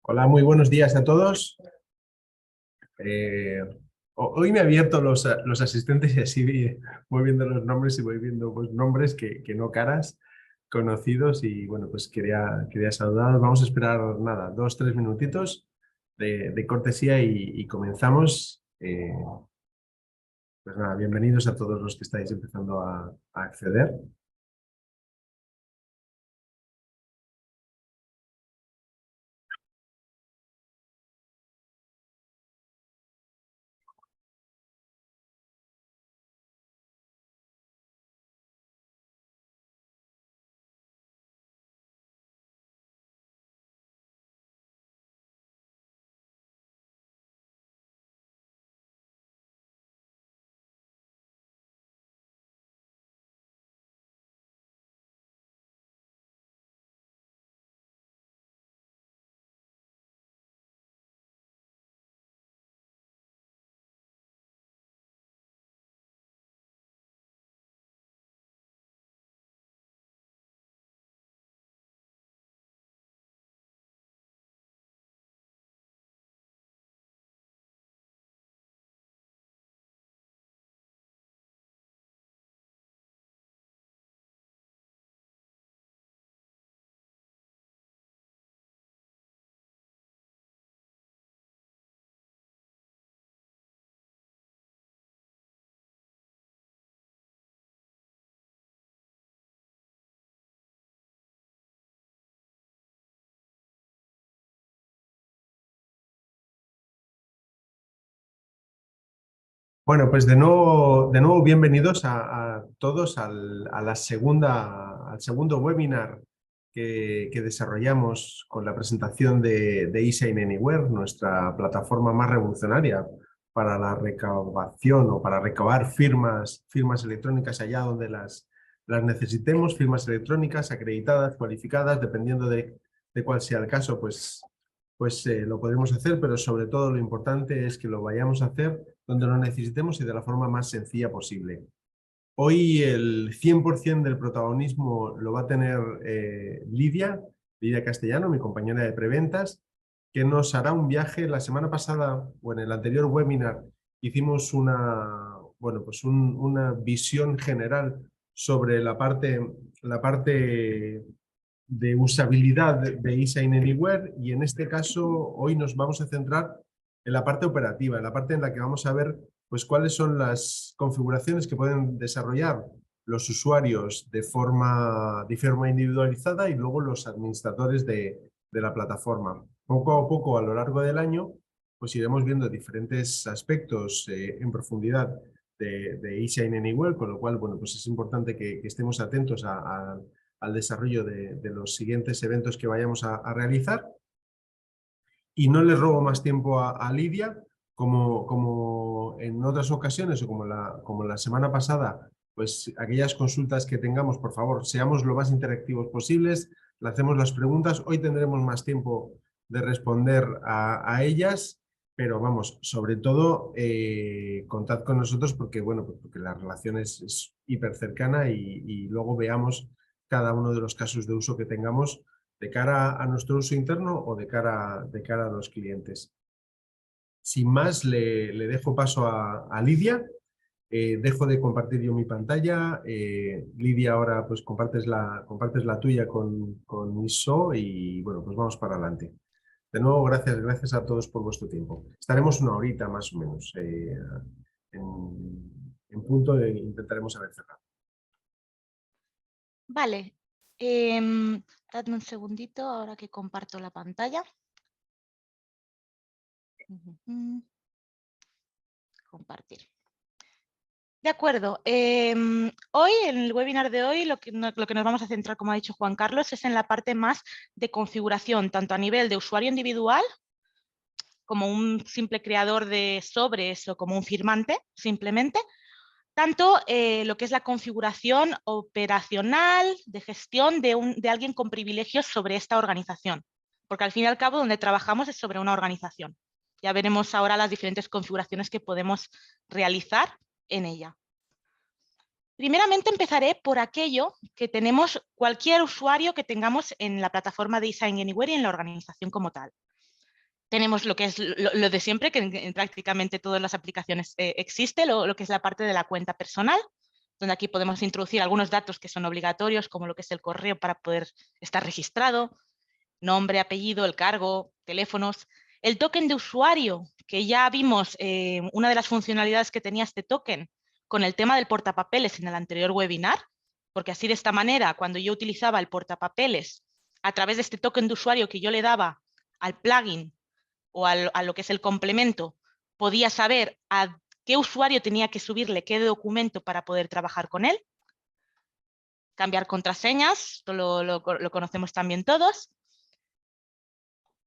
Hola, muy buenos días a todos. Eh, Hoy me he abierto los asistentes y así voy viendo los nombres y voy viendo pues, nombres que no caras conocidos y bueno, pues quería saludar. Vamos a esperar nada, 2, 3 minutitos de cortesía y comenzamos. Pues nada, bienvenidos a todos los que estáis empezando a acceder. Bueno, pues de nuevo bienvenidos a todos al segundo webinar que desarrollamos con la presentación de eSign Anywhere, nuestra plataforma más revolucionaria para la recabación o para recabar firmas electrónicas allá donde las necesitemos, firmas electrónicas acreditadas, cualificadas, dependiendo de cuál sea el caso, pues lo podremos hacer, pero sobre todo lo importante es que lo vayamos a hacer donde lo necesitemos y de la forma más sencilla posible. Hoy el 100% del protagonismo lo va a tener Lidia Castellano, mi compañera de preventas, que nos hará un viaje. La semana pasada, o en el anterior webinar, hicimos una visión general sobre la parte de usabilidad de eSign Anywhere, y en este caso hoy nos vamos a centrar en la parte operativa, en la parte en la que vamos a ver pues, cuáles son las configuraciones que pueden desarrollar los usuarios de forma individualizada y luego los administradores de la plataforma. Poco a poco a lo largo del año pues iremos viendo diferentes aspectos en profundidad de eSign Anywhere, con lo cual bueno, pues es importante que estemos atentos al desarrollo de los siguientes eventos que vayamos a realizar. Y no le robo más tiempo a Lidia, como en otras ocasiones o como la semana pasada, pues aquellas consultas que tengamos, por favor, seamos lo más interactivos posibles, le hacemos las preguntas. Hoy tendremos más tiempo de responder a ellas, pero vamos, sobre todo contad con nosotros porque, bueno, porque la relación es hiper cercana y luego veamos cada uno de los casos de uso que tengamos de cara a nuestro uso interno o de cara a los clientes. Sin más, le dejo paso a Lidia. Dejo de compartir yo mi pantalla. Lidia, ahora pues compartes la tuya con Miso y bueno, pues vamos para adelante. De nuevo, gracias a todos por vuestro tiempo. Estaremos una horita más o menos. En punto intentaremos haber cerrado. Vale, dadme un segundito ahora que comparto la pantalla. Compartir. De acuerdo. Hoy, en el webinar de hoy, lo que nos vamos a centrar, como ha dicho Juan Carlos, es en la parte más de configuración, tanto a nivel de usuario individual, como un simple creador de sobres o como un firmante, simplemente, tanto lo que es la configuración operacional de gestión de alguien con privilegios sobre esta organización, porque al fin y al cabo donde trabajamos es sobre una organización. Ya veremos ahora las diferentes configuraciones que podemos realizar en ella. Primeramente empezaré por aquello que tenemos cualquier usuario que tengamos en la plataforma de eSign Anywhere y en la organización como tal. tenemos lo que es lo de siempre, que en prácticamente todas las aplicaciones existe, lo que es la parte de la cuenta personal, donde aquí podemos introducir algunos datos que son obligatorios, como lo que es el correo para poder estar registrado, nombre, apellido, el cargo, teléfonos. El token de usuario, que ya vimos una de las funcionalidades que tenía este token con el tema del portapapeles en el anterior webinar, porque así de esta manera, cuando yo utilizaba el portapapeles a través de este token de usuario que yo le daba al plugin o a lo que es el complemento, podía saber a qué usuario tenía que subirle qué documento para poder trabajar con él. Cambiar contraseñas, esto lo conocemos también todos.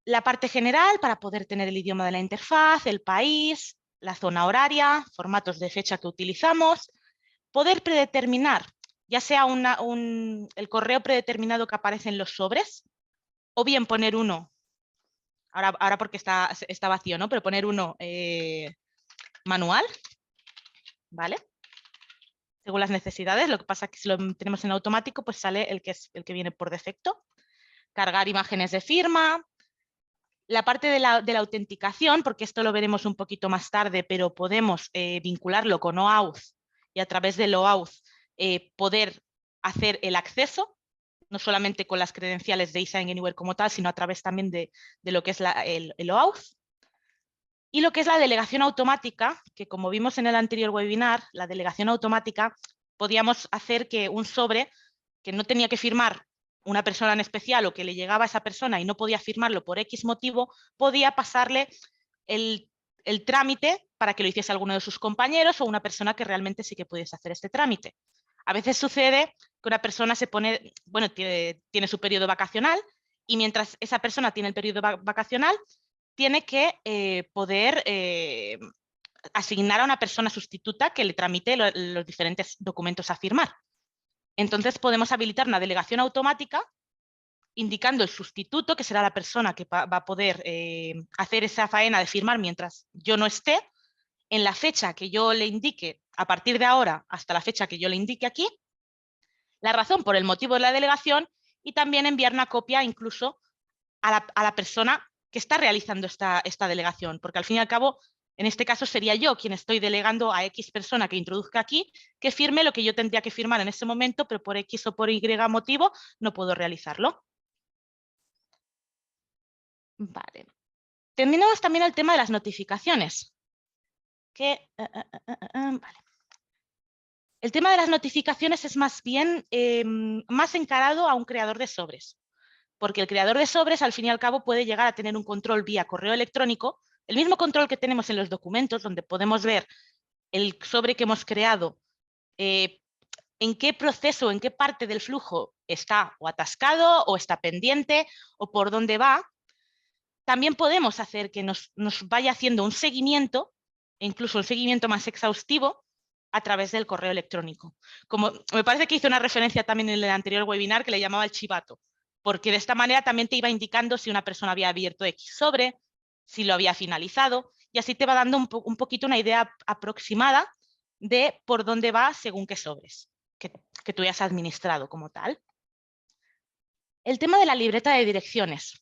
La parte general para poder tener el idioma de la interfaz, el país, la zona horaria, formatos de fecha que utilizamos, poder predeterminar, ya sea el correo predeterminado que aparece en los sobres, o bien poner uno, ahora porque está vacío, ¿no? Pero poner uno manual, ¿vale? Según las necesidades, lo que pasa es que si lo tenemos en automático, pues sale el que viene por defecto. Cargar imágenes de firma. La parte de la autenticación, porque esto lo veremos un poquito más tarde, pero podemos vincularlo con OAuth y a través del OAuth poder hacer el acceso, no solamente con las credenciales de eSign Anywhere como tal, sino a través también de lo que es el OAuth. Y lo que es la delegación automática, que como vimos en el anterior webinar, la delegación automática podíamos hacer que un sobre que no tenía que firmar una persona en especial o que le llegaba a esa persona y no podía firmarlo por X motivo, podía pasarle el trámite para que lo hiciese alguno de sus compañeros o una persona que realmente sí que pudiese hacer este trámite. A veces sucede que una persona se pone, bueno, tiene su periodo vacacional y mientras esa persona tiene el periodo vacacional, tiene que poder asignar a una persona sustituta que le tramite los diferentes documentos a firmar. Entonces podemos habilitar una delegación automática indicando el sustituto, que será la persona que va a poder hacer esa faena de firmar mientras yo no esté, en la fecha que yo le indique, a partir de ahora hasta la fecha que yo le indique aquí, la razón por el motivo de la delegación y también enviar una copia incluso a la persona que está realizando esta delegación, porque al fin y al cabo, en este caso sería yo quien estoy delegando a X persona que introduzca aquí, que firme lo que yo tendría que firmar en ese momento, pero por X o por Y motivo no puedo realizarlo. Vale. Terminamos también el tema de las notificaciones. Vale. El tema de las notificaciones es más bien más encarado a un creador de sobres, porque el creador de sobres al fin y al cabo puede llegar a tener un control vía correo electrónico, el mismo control que tenemos en los documentos, donde podemos ver el sobre que hemos creado, en qué proceso, en qué parte del flujo está o atascado o está pendiente o por dónde va. También podemos hacer que nos vaya haciendo un seguimiento, incluso un seguimiento más exhaustivo, a través del correo electrónico. Como me parece que hice una referencia también en el anterior webinar que le llamaba el chivato, porque de esta manera también te iba indicando si una persona había abierto X sobre, si lo había finalizado, y así te va dando un poquito una idea aproximada de por dónde va según qué sobres que tú hayas administrado como tal. El tema de la libreta de direcciones.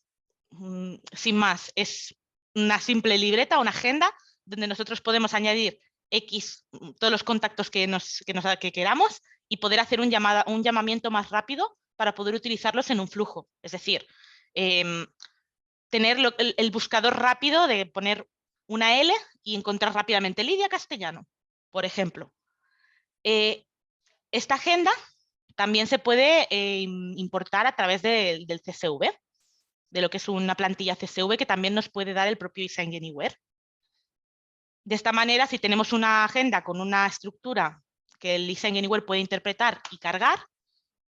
Sin más, es una simple libreta, una agenda, donde nosotros podemos añadir X, todos los contactos que queramos y poder hacer un llamamiento más rápido para poder utilizarlos en un flujo. Es decir, tener el buscador rápido de poner una L y encontrar rápidamente Lidia Castellano, por ejemplo. Esta agenda también se puede importar a través del CSV, de lo que es una plantilla CSV que también nos puede dar el propio eSign Anywhere. De esta manera, si tenemos una agenda con una estructura que el eSign Anywhere puede interpretar y cargar,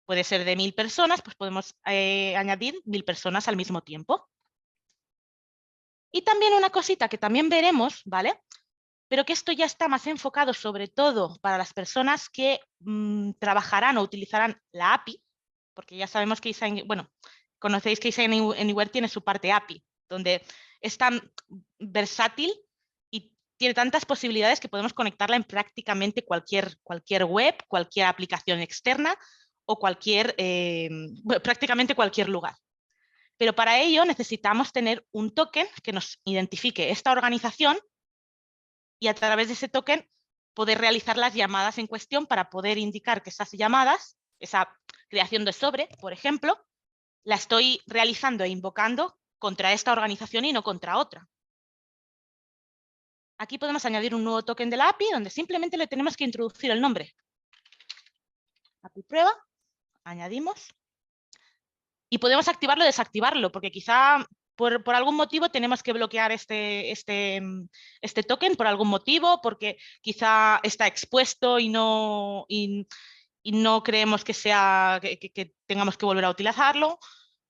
puede ser de 1000 personas, pues podemos añadir 1000 personas al mismo tiempo. Y también una cosita que también veremos, ¿vale? Pero que esto ya está más enfocado sobre todo para las personas que trabajarán o utilizarán la API, porque ya sabemos que conocéis que eSign Anywhere tiene su parte API, donde es tan versátil y tiene tantas posibilidades que podemos conectarla en prácticamente cualquier web, cualquier aplicación externa o prácticamente cualquier lugar. Pero para ello necesitamos tener un token que nos identifique esta organización y a través de ese token poder realizar las llamadas en cuestión para poder indicar que esas llamadas, esa creación de sobre, por ejemplo, la estoy realizando e invocando contra esta organización y no contra otra. Aquí podemos añadir un nuevo token de la API donde simplemente le tenemos que introducir el nombre. API prueba, añadimos. Y podemos activarlo o desactivarlo, porque quizá por algún motivo tenemos que bloquear este token, por algún motivo, porque quizá está expuesto y no creemos que tengamos que volver a utilizarlo.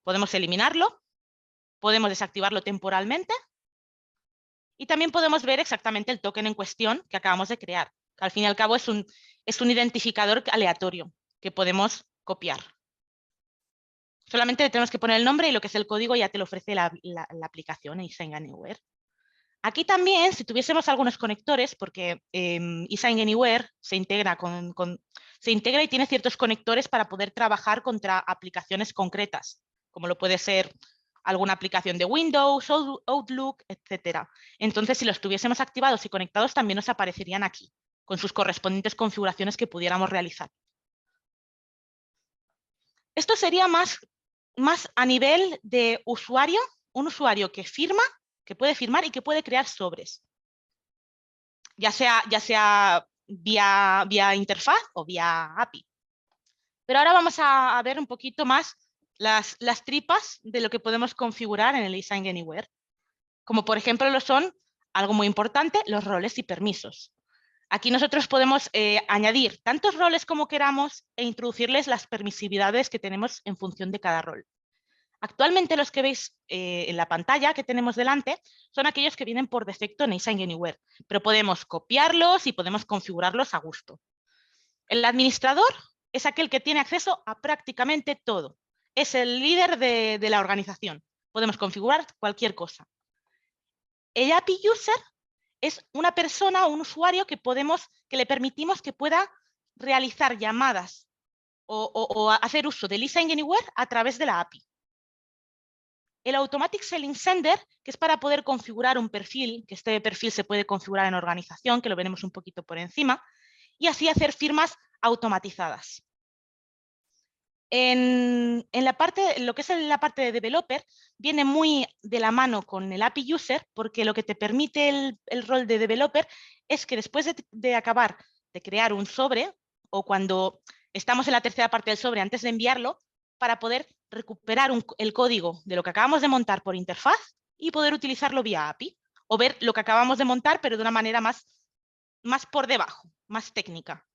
Podemos eliminarlo, podemos desactivarlo temporalmente y también podemos ver exactamente el token en cuestión que acabamos de crear, que al fin y al cabo es un identificador aleatorio que podemos copiar. Solamente le tenemos que poner el nombre y lo que es el código ya te lo ofrece la aplicación eSign Anywhere. Aquí también, si tuviésemos algunos conectores, porque eSign Anywhere se integra y tiene ciertos conectores para poder trabajar contra aplicaciones concretas, como lo puede ser alguna aplicación de Windows, Outlook, etc. Entonces, si los tuviésemos activados y conectados, también nos aparecerían aquí, con sus correspondientes configuraciones que pudiéramos realizar. Esto sería más a nivel de usuario, un usuario que firma, que puede firmar y que puede crear sobres. Ya sea vía interfaz o vía API. Pero ahora vamos a ver un poquito más las tripas de lo que podemos configurar en el eSign Anywhere. Como por ejemplo lo son, algo muy importante, los roles y permisos. Aquí nosotros podemos añadir tantos roles como queramos e introducirles las permisividades que tenemos en función de cada rol. Actualmente los que veis en la pantalla que tenemos delante son aquellos que vienen por defecto en eSign Anywhere, pero podemos copiarlos y podemos configurarlos a gusto. El administrador es aquel que tiene acceso a prácticamente todo. Es el líder de la organización. Podemos configurar cualquier cosa. El API User es una persona o un usuario que le permitimos que pueda realizar llamadas o hacer uso del eSign Anywhere a través de la API. El Automatic Selling Sender, que es para poder configurar un perfil, que este perfil se puede configurar en organización, que lo veremos un poquito por encima, y así hacer firmas automatizadas. Lo que es la parte de developer viene muy de la mano con el API User, porque lo que te permite el rol de developer es que después de acabar de crear un sobre, o cuando estamos en la tercera parte del sobre antes de enviarlo, para poder recuperar el código de lo que acabamos de montar por interfaz y poder utilizarlo vía API, o ver lo que acabamos de montar pero de una manera más por debajo, más técnica.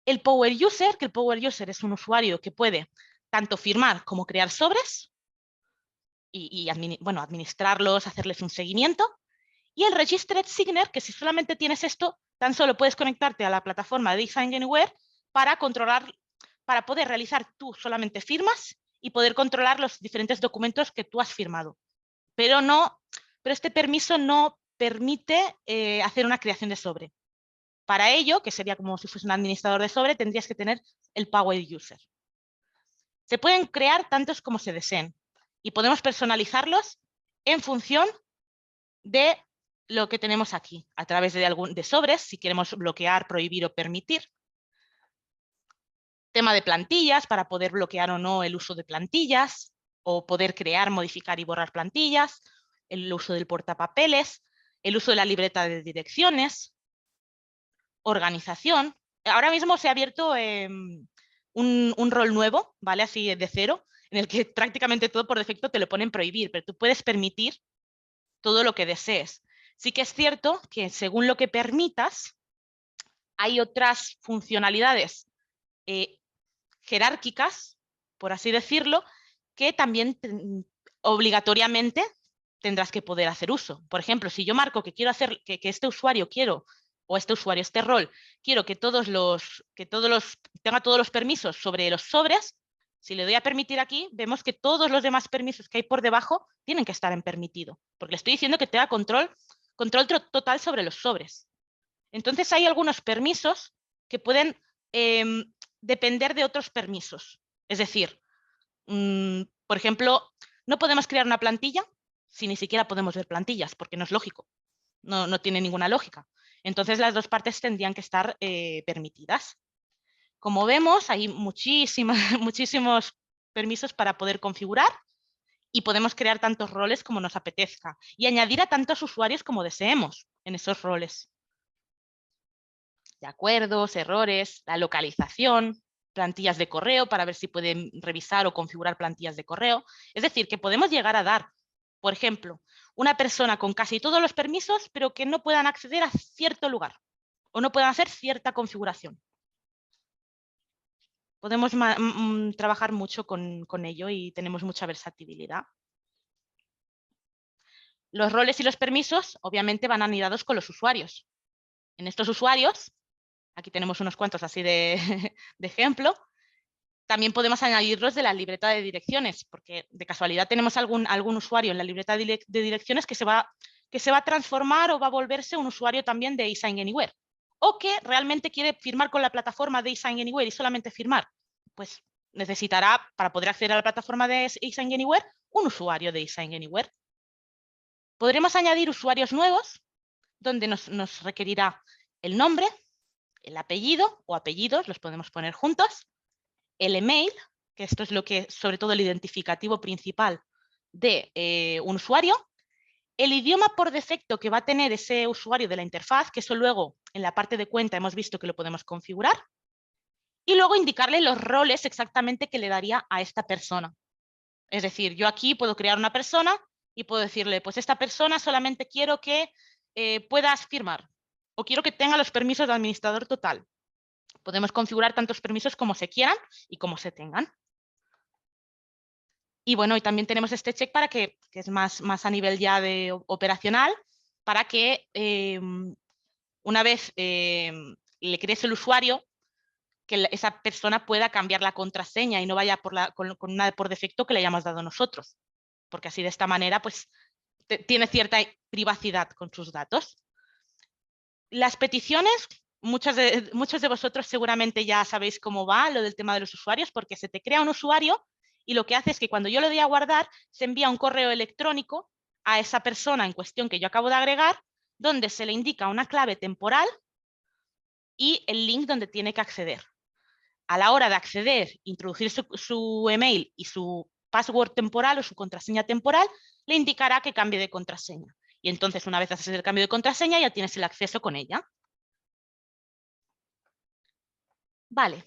El Power User, que el Power User es un usuario que puede tanto firmar como crear sobres y administrarlos, hacerles un seguimiento. Y el Registered Signer, que si solamente tienes esto, tan solo puedes conectarte a la plataforma de eSign Anywhere para poder realizar tú solamente firmas y poder controlar los diferentes documentos que tú has firmado. Pero este permiso no permite hacer una creación de sobre. Para ello, que sería como si fuese un administrador de sobre, tendrías que tener el Power User. Se pueden crear tantos como se deseen y podemos personalizarlos en función de lo que tenemos aquí, a través de sobres, si queremos bloquear, prohibir o permitir. Tema de plantillas, para poder bloquear o no el uso de plantillas, o poder crear, modificar y borrar plantillas, el uso del portapapeles, el uso de la libreta de direcciones, organización. Ahora mismo se ha abierto un rol nuevo, ¿vale? Así de cero, en el que prácticamente todo por defecto te lo ponen prohibir, pero tú puedes permitir todo lo que desees. Sí que es cierto que según lo que permitas, hay otras funcionalidades jerárquicas, por así decirlo, que también obligatoriamente tendrás que poder hacer uso. Por ejemplo, si yo marco que quiero hacer que este usuario este rol, quiero que tenga todos los permisos sobre los sobres, si le doy a permitir aquí, vemos que todos los demás permisos que hay por debajo tienen que estar en permitido, porque le estoy diciendo que tenga control total sobre los sobres. Entonces hay algunos permisos que pueden depender de otros permisos. Es decir, Por ejemplo, no podemos crear una plantilla si ni siquiera podemos ver plantillas, porque no es lógico, no tiene ninguna lógica. Entonces las dos partes tendrían que estar permitidas. Como vemos, hay muchísimos permisos para poder configurar y podemos crear tantos roles como nos apetezca y añadir a tantos usuarios como deseemos en esos roles. De acuerdos, errores, la localización, plantillas de correo para ver si pueden revisar o configurar plantillas de correo. Es decir, que podemos llegar a dar, por ejemplo, una persona con casi todos los permisos, pero que no puedan acceder a cierto lugar o no puedan hacer cierta configuración. Podemos trabajar mucho con ello y tenemos mucha versatilidad. Los roles y los permisos, obviamente, van anidados con los usuarios. En estos usuarios, aquí tenemos unos cuantos así de ejemplo, también podemos añadirlos de la libreta de direcciones, porque de casualidad tenemos algún usuario en la libreta de direcciones que se va a transformar o va a volverse un usuario también de eSign Anywhere, o que realmente quiere firmar con la plataforma de eSign Anywhere y solamente firmar. Pues necesitará, para poder acceder a la plataforma de eSign Anywhere, un usuario de eSign Anywhere. Podremos añadir usuarios nuevos, donde nos requerirá el nombre, el apellido o apellidos, los podemos poner juntos, el email, que esto es lo que, sobre todo el identificativo principal de un usuario, el idioma por defecto que va a tener ese usuario de la interfaz, que eso luego en la parte de cuenta hemos visto que lo podemos configurar, y luego indicarle los roles exactamente que le daría a esta persona. Es decir, yo aquí puedo crear una persona y puedo decirle, pues esta persona solamente quiero que puedas firmar o quiero que tenga los permisos de administrador total. Podemos configurar tantos permisos como se quieran y como se tengan. Y bueno, y también tenemos este check para que es más a nivel ya de operacional, para que una vez le crees el usuario, que esa persona pueda cambiar la contraseña y no vaya con una por defecto que le hayamos dado nosotros. Porque así de esta manera pues tiene cierta privacidad con sus datos. Las peticiones, muchos de vosotros seguramente ya sabéis cómo va lo del tema de los usuarios, porque se te crea un usuario y lo que hace es que cuando yo le doy a guardar, se envía un correo electrónico a esa persona en cuestión que yo acabo de agregar, donde se le indica una clave temporal y el link donde tiene que acceder. A la hora de acceder, introducir su email y su password temporal o su contraseña temporal, le indicará que cambie de contraseña. Y entonces, una vez haces el cambio de contraseña, ya tienes el acceso con ella. Vale.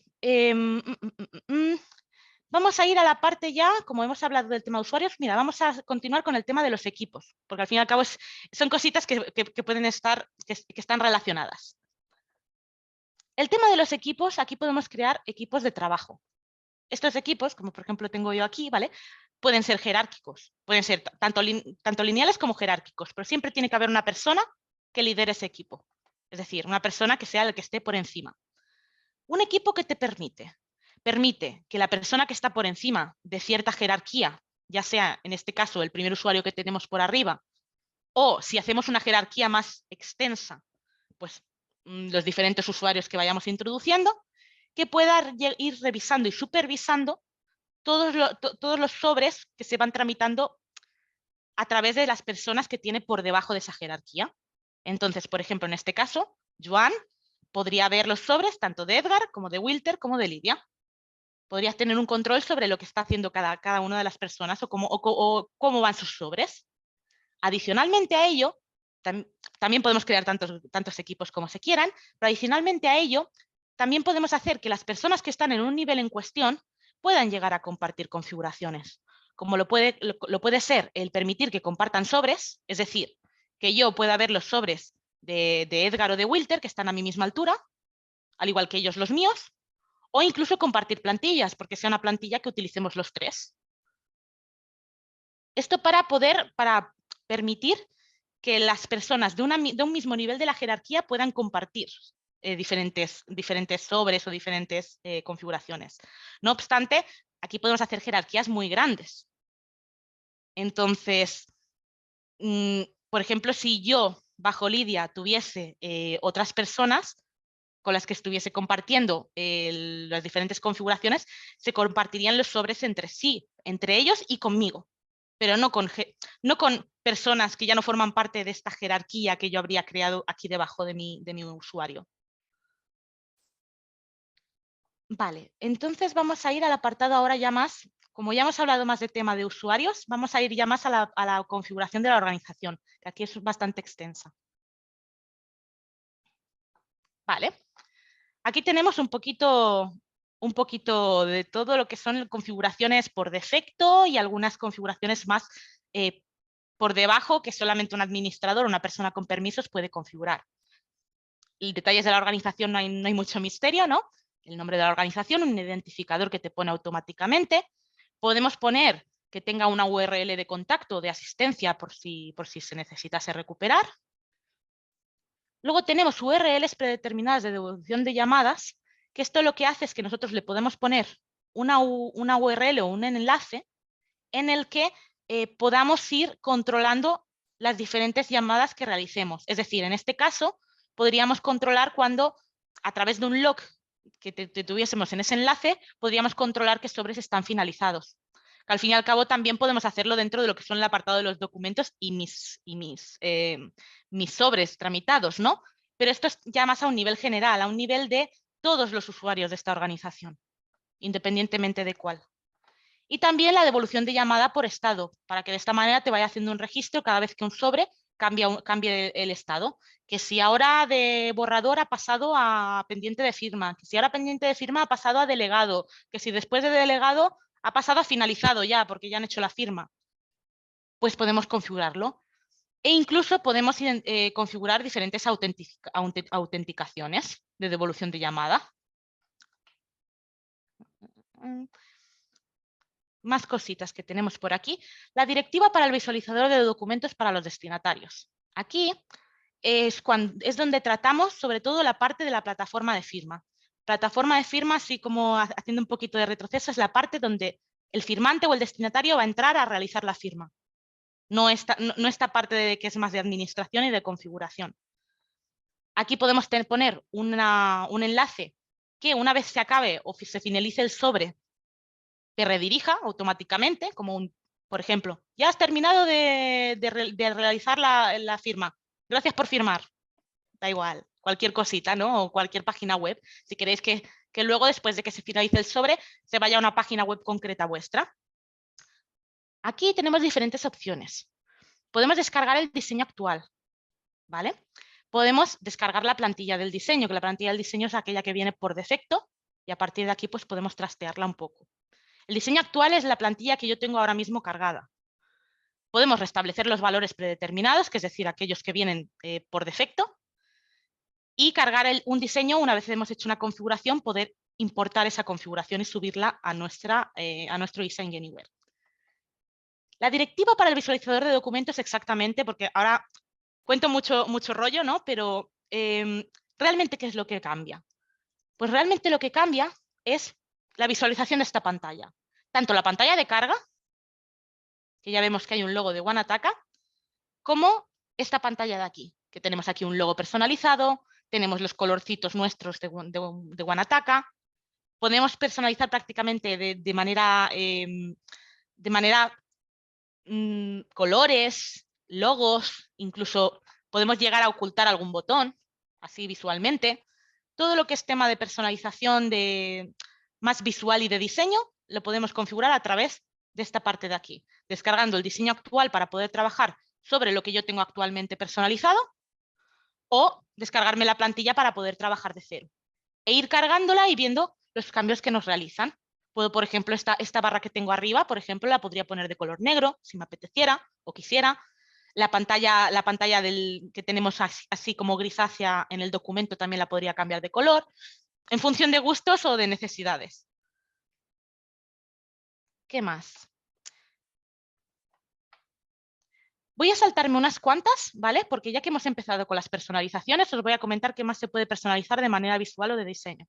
Vamos a ir a la parte ya, como hemos hablado del tema de usuarios, mira, vamos a continuar con el tema de los equipos, porque al fin y al cabo son cositas que pueden estar, que están relacionadas. El tema de los equipos, aquí podemos crear equipos de trabajo. Estos equipos, como por ejemplo tengo yo aquí, ¿vale? Pueden ser jerárquicos, pueden ser tanto lineales como jerárquicos, pero siempre tiene que haber una persona que lidere ese equipo. Es decir, una persona que sea el que esté por encima. Un equipo que te permite que la persona que está por encima de cierta jerarquía, ya sea en este caso el primer usuario que tenemos por arriba, o si hacemos una jerarquía más extensa, pues los diferentes usuarios que vayamos introduciendo, que pueda ir revisando y supervisando todos los sobres que se van tramitando a través de las personas que tiene por debajo de esa jerarquía. Entonces, por ejemplo, en este caso, Joan podría ver los sobres tanto de Edgar como de Wilter como de Lidia. Podrías tener un control sobre lo que está haciendo cada una de las personas o cómo van sus sobres. Adicionalmente a ello, también podemos crear tantos equipos como se quieran, pero adicionalmente a ello, también podemos hacer que las personas que están en un nivel en cuestión puedan llegar a compartir configuraciones, como lo puede ser el permitir que compartan sobres, es decir, que yo pueda ver los sobres de Edgar o de Wilter, que están a mi misma altura, al igual que ellos los míos, o incluso compartir plantillas, porque sea una plantilla que utilicemos los tres. Esto para permitir que las personas de un mismo nivel de la jerarquía puedan compartir diferentes sobres o diferentes configuraciones. No obstante, aquí podemos hacer jerarquías muy grandes. Entonces, por ejemplo, si yo bajo Lidia tuviese otras personas, con las que estuviese compartiendo las diferentes configuraciones, se compartirían los sobres entre sí, entre ellos y conmigo, pero no con personas que ya no forman parte de esta jerarquía que yo habría creado aquí debajo de mi usuario. Vale, entonces vamos a ir al apartado ahora ya más, como ya hemos hablado más del tema de usuarios, vamos a ir ya más a la configuración de la organización, que aquí es bastante extensa. Vale, aquí tenemos un poquito de todo lo que son configuraciones por defecto y algunas configuraciones más por debajo que solamente un administrador o una persona con permisos puede configurar. Y detalles de la organización no hay mucho misterio, ¿no? El nombre de la organización, un identificador que te pone automáticamente. Podemos poner que tenga una URL de contacto, de asistencia, por si se necesitase recuperar. Luego tenemos URLs predeterminadas de devolución de llamadas, que esto lo que hace es que nosotros le podemos poner una URL o un enlace en el que podamos ir controlando las diferentes llamadas que realicemos. Es decir, en este caso, podríamos controlar cuando, a través de un log que tuviésemos en ese enlace, podríamos controlar qué sobres están finalizados. Que al fin y al cabo también podemos hacerlo dentro de lo que son el apartado de los documentos y mis sobres tramitados, ¿no? Pero esto es ya más a un nivel general, a un nivel de todos los usuarios de esta organización, independientemente de cuál. Y también la devolución de llamada por estado, para que de esta manera te vaya haciendo un registro cada vez que un sobre cambie el estado. Que si ahora de borrador ha pasado a pendiente de firma, que si ahora pendiente de firma ha pasado a delegado, que si después de delegado ha pasado a finalizado ya, porque ya han hecho la firma, pues podemos configurarlo. E incluso podemos configurar diferentes autenticaciones de devolución de llamada. Más cositas que tenemos por aquí. La directiva para el visualizador de documentos para los destinatarios. Aquí es donde tratamos sobre todo la parte de la plataforma de firma. Plataforma de firma, así como haciendo un poquito de retroceso, es la parte donde el firmante o el destinatario va a entrar a realizar la firma. No esta parte que es más de administración y de configuración. Aquí podemos poner un enlace que una vez se acabe o se finalice el sobre, te redirija automáticamente, como por ejemplo, ya has terminado de realizar la firma. Gracias por firmar. Da igual, cualquier cosita, ¿no? O cualquier página web. Si queréis que luego, después de que se finalice el sobre, se vaya a una página web concreta vuestra. Aquí tenemos diferentes opciones. Podemos descargar el diseño actual, ¿vale? Podemos descargar la plantilla del diseño, que la plantilla del diseño es aquella que viene por defecto y a partir de aquí pues podemos trastearla un poco. El diseño actual es la plantilla que yo tengo ahora mismo cargada. Podemos restablecer los valores predeterminados, que es decir, aquellos que vienen por defecto, y cargar un diseño una vez hemos hecho una configuración, poder importar esa configuración y subirla a nuestro Design Anywhere. La directiva para el visualizador de documentos exactamente, porque ahora cuento mucho rollo, ¿no? Pero ¿realmente qué es lo que cambia? Pues realmente lo que cambia es la visualización de esta pantalla. Tanto la pantalla de carga, que ya vemos que hay un logo de OneAtaka, como esta pantalla de aquí, que tenemos aquí un logo personalizado, tenemos los colorcitos nuestros de OneAtaka, podemos personalizar prácticamente de manera colores, logos, incluso podemos llegar a ocultar algún botón, así visualmente. Todo lo que es tema de personalización más visual y de diseño, lo podemos configurar a través de esta parte de aquí, descargando el diseño actual para poder trabajar sobre lo que yo tengo actualmente personalizado o descargarme la plantilla para poder trabajar de cero e ir cargándola y viendo los cambios que nos realizan. Puedo, por ejemplo, esta barra que tengo arriba, por ejemplo, la podría poner de color negro si me apeteciera o quisiera. La pantalla que tenemos así como grisácea en el documento también la podría cambiar de color, en función de gustos o de necesidades. ¿Qué más? Voy a saltarme unas cuantas, ¿vale? Porque ya que hemos empezado con las personalizaciones, os voy a comentar qué más se puede personalizar de manera visual o de diseño.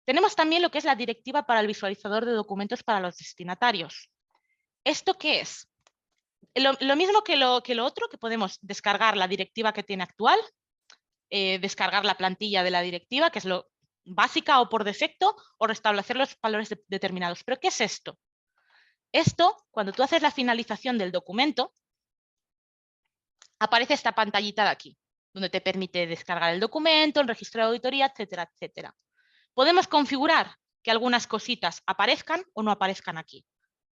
Tenemos también lo que es la directiva para el visualizador de documentos para los destinatarios. ¿Esto qué es? Lo mismo que lo otro, que podemos descargar la directiva que tiene actual, descargar la plantilla de la directiva, que es lo básica o por defecto, o restablecer los valores determinados. ¿Pero qué es esto? Esto, cuando tú haces la finalización del documento, aparece esta pantallita de aquí, donde te permite descargar el documento, el registro de auditoría, etcétera, etcétera. Podemos configurar que algunas cositas aparezcan o no aparezcan aquí.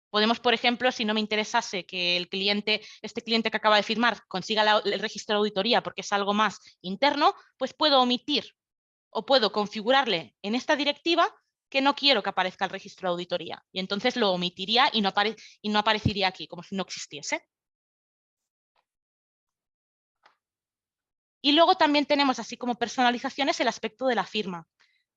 Podemos, por ejemplo, si no me interesase que este cliente que acaba de firmar consiga el registro de auditoría porque es algo más interno, pues puedo omitir o puedo configurarle en esta directiva que no quiero que aparezca el registro de auditoría. Y entonces lo omitiría y no aparecería aquí, como si no existiese. Y luego también tenemos, así como personalizaciones, el aspecto de la firma.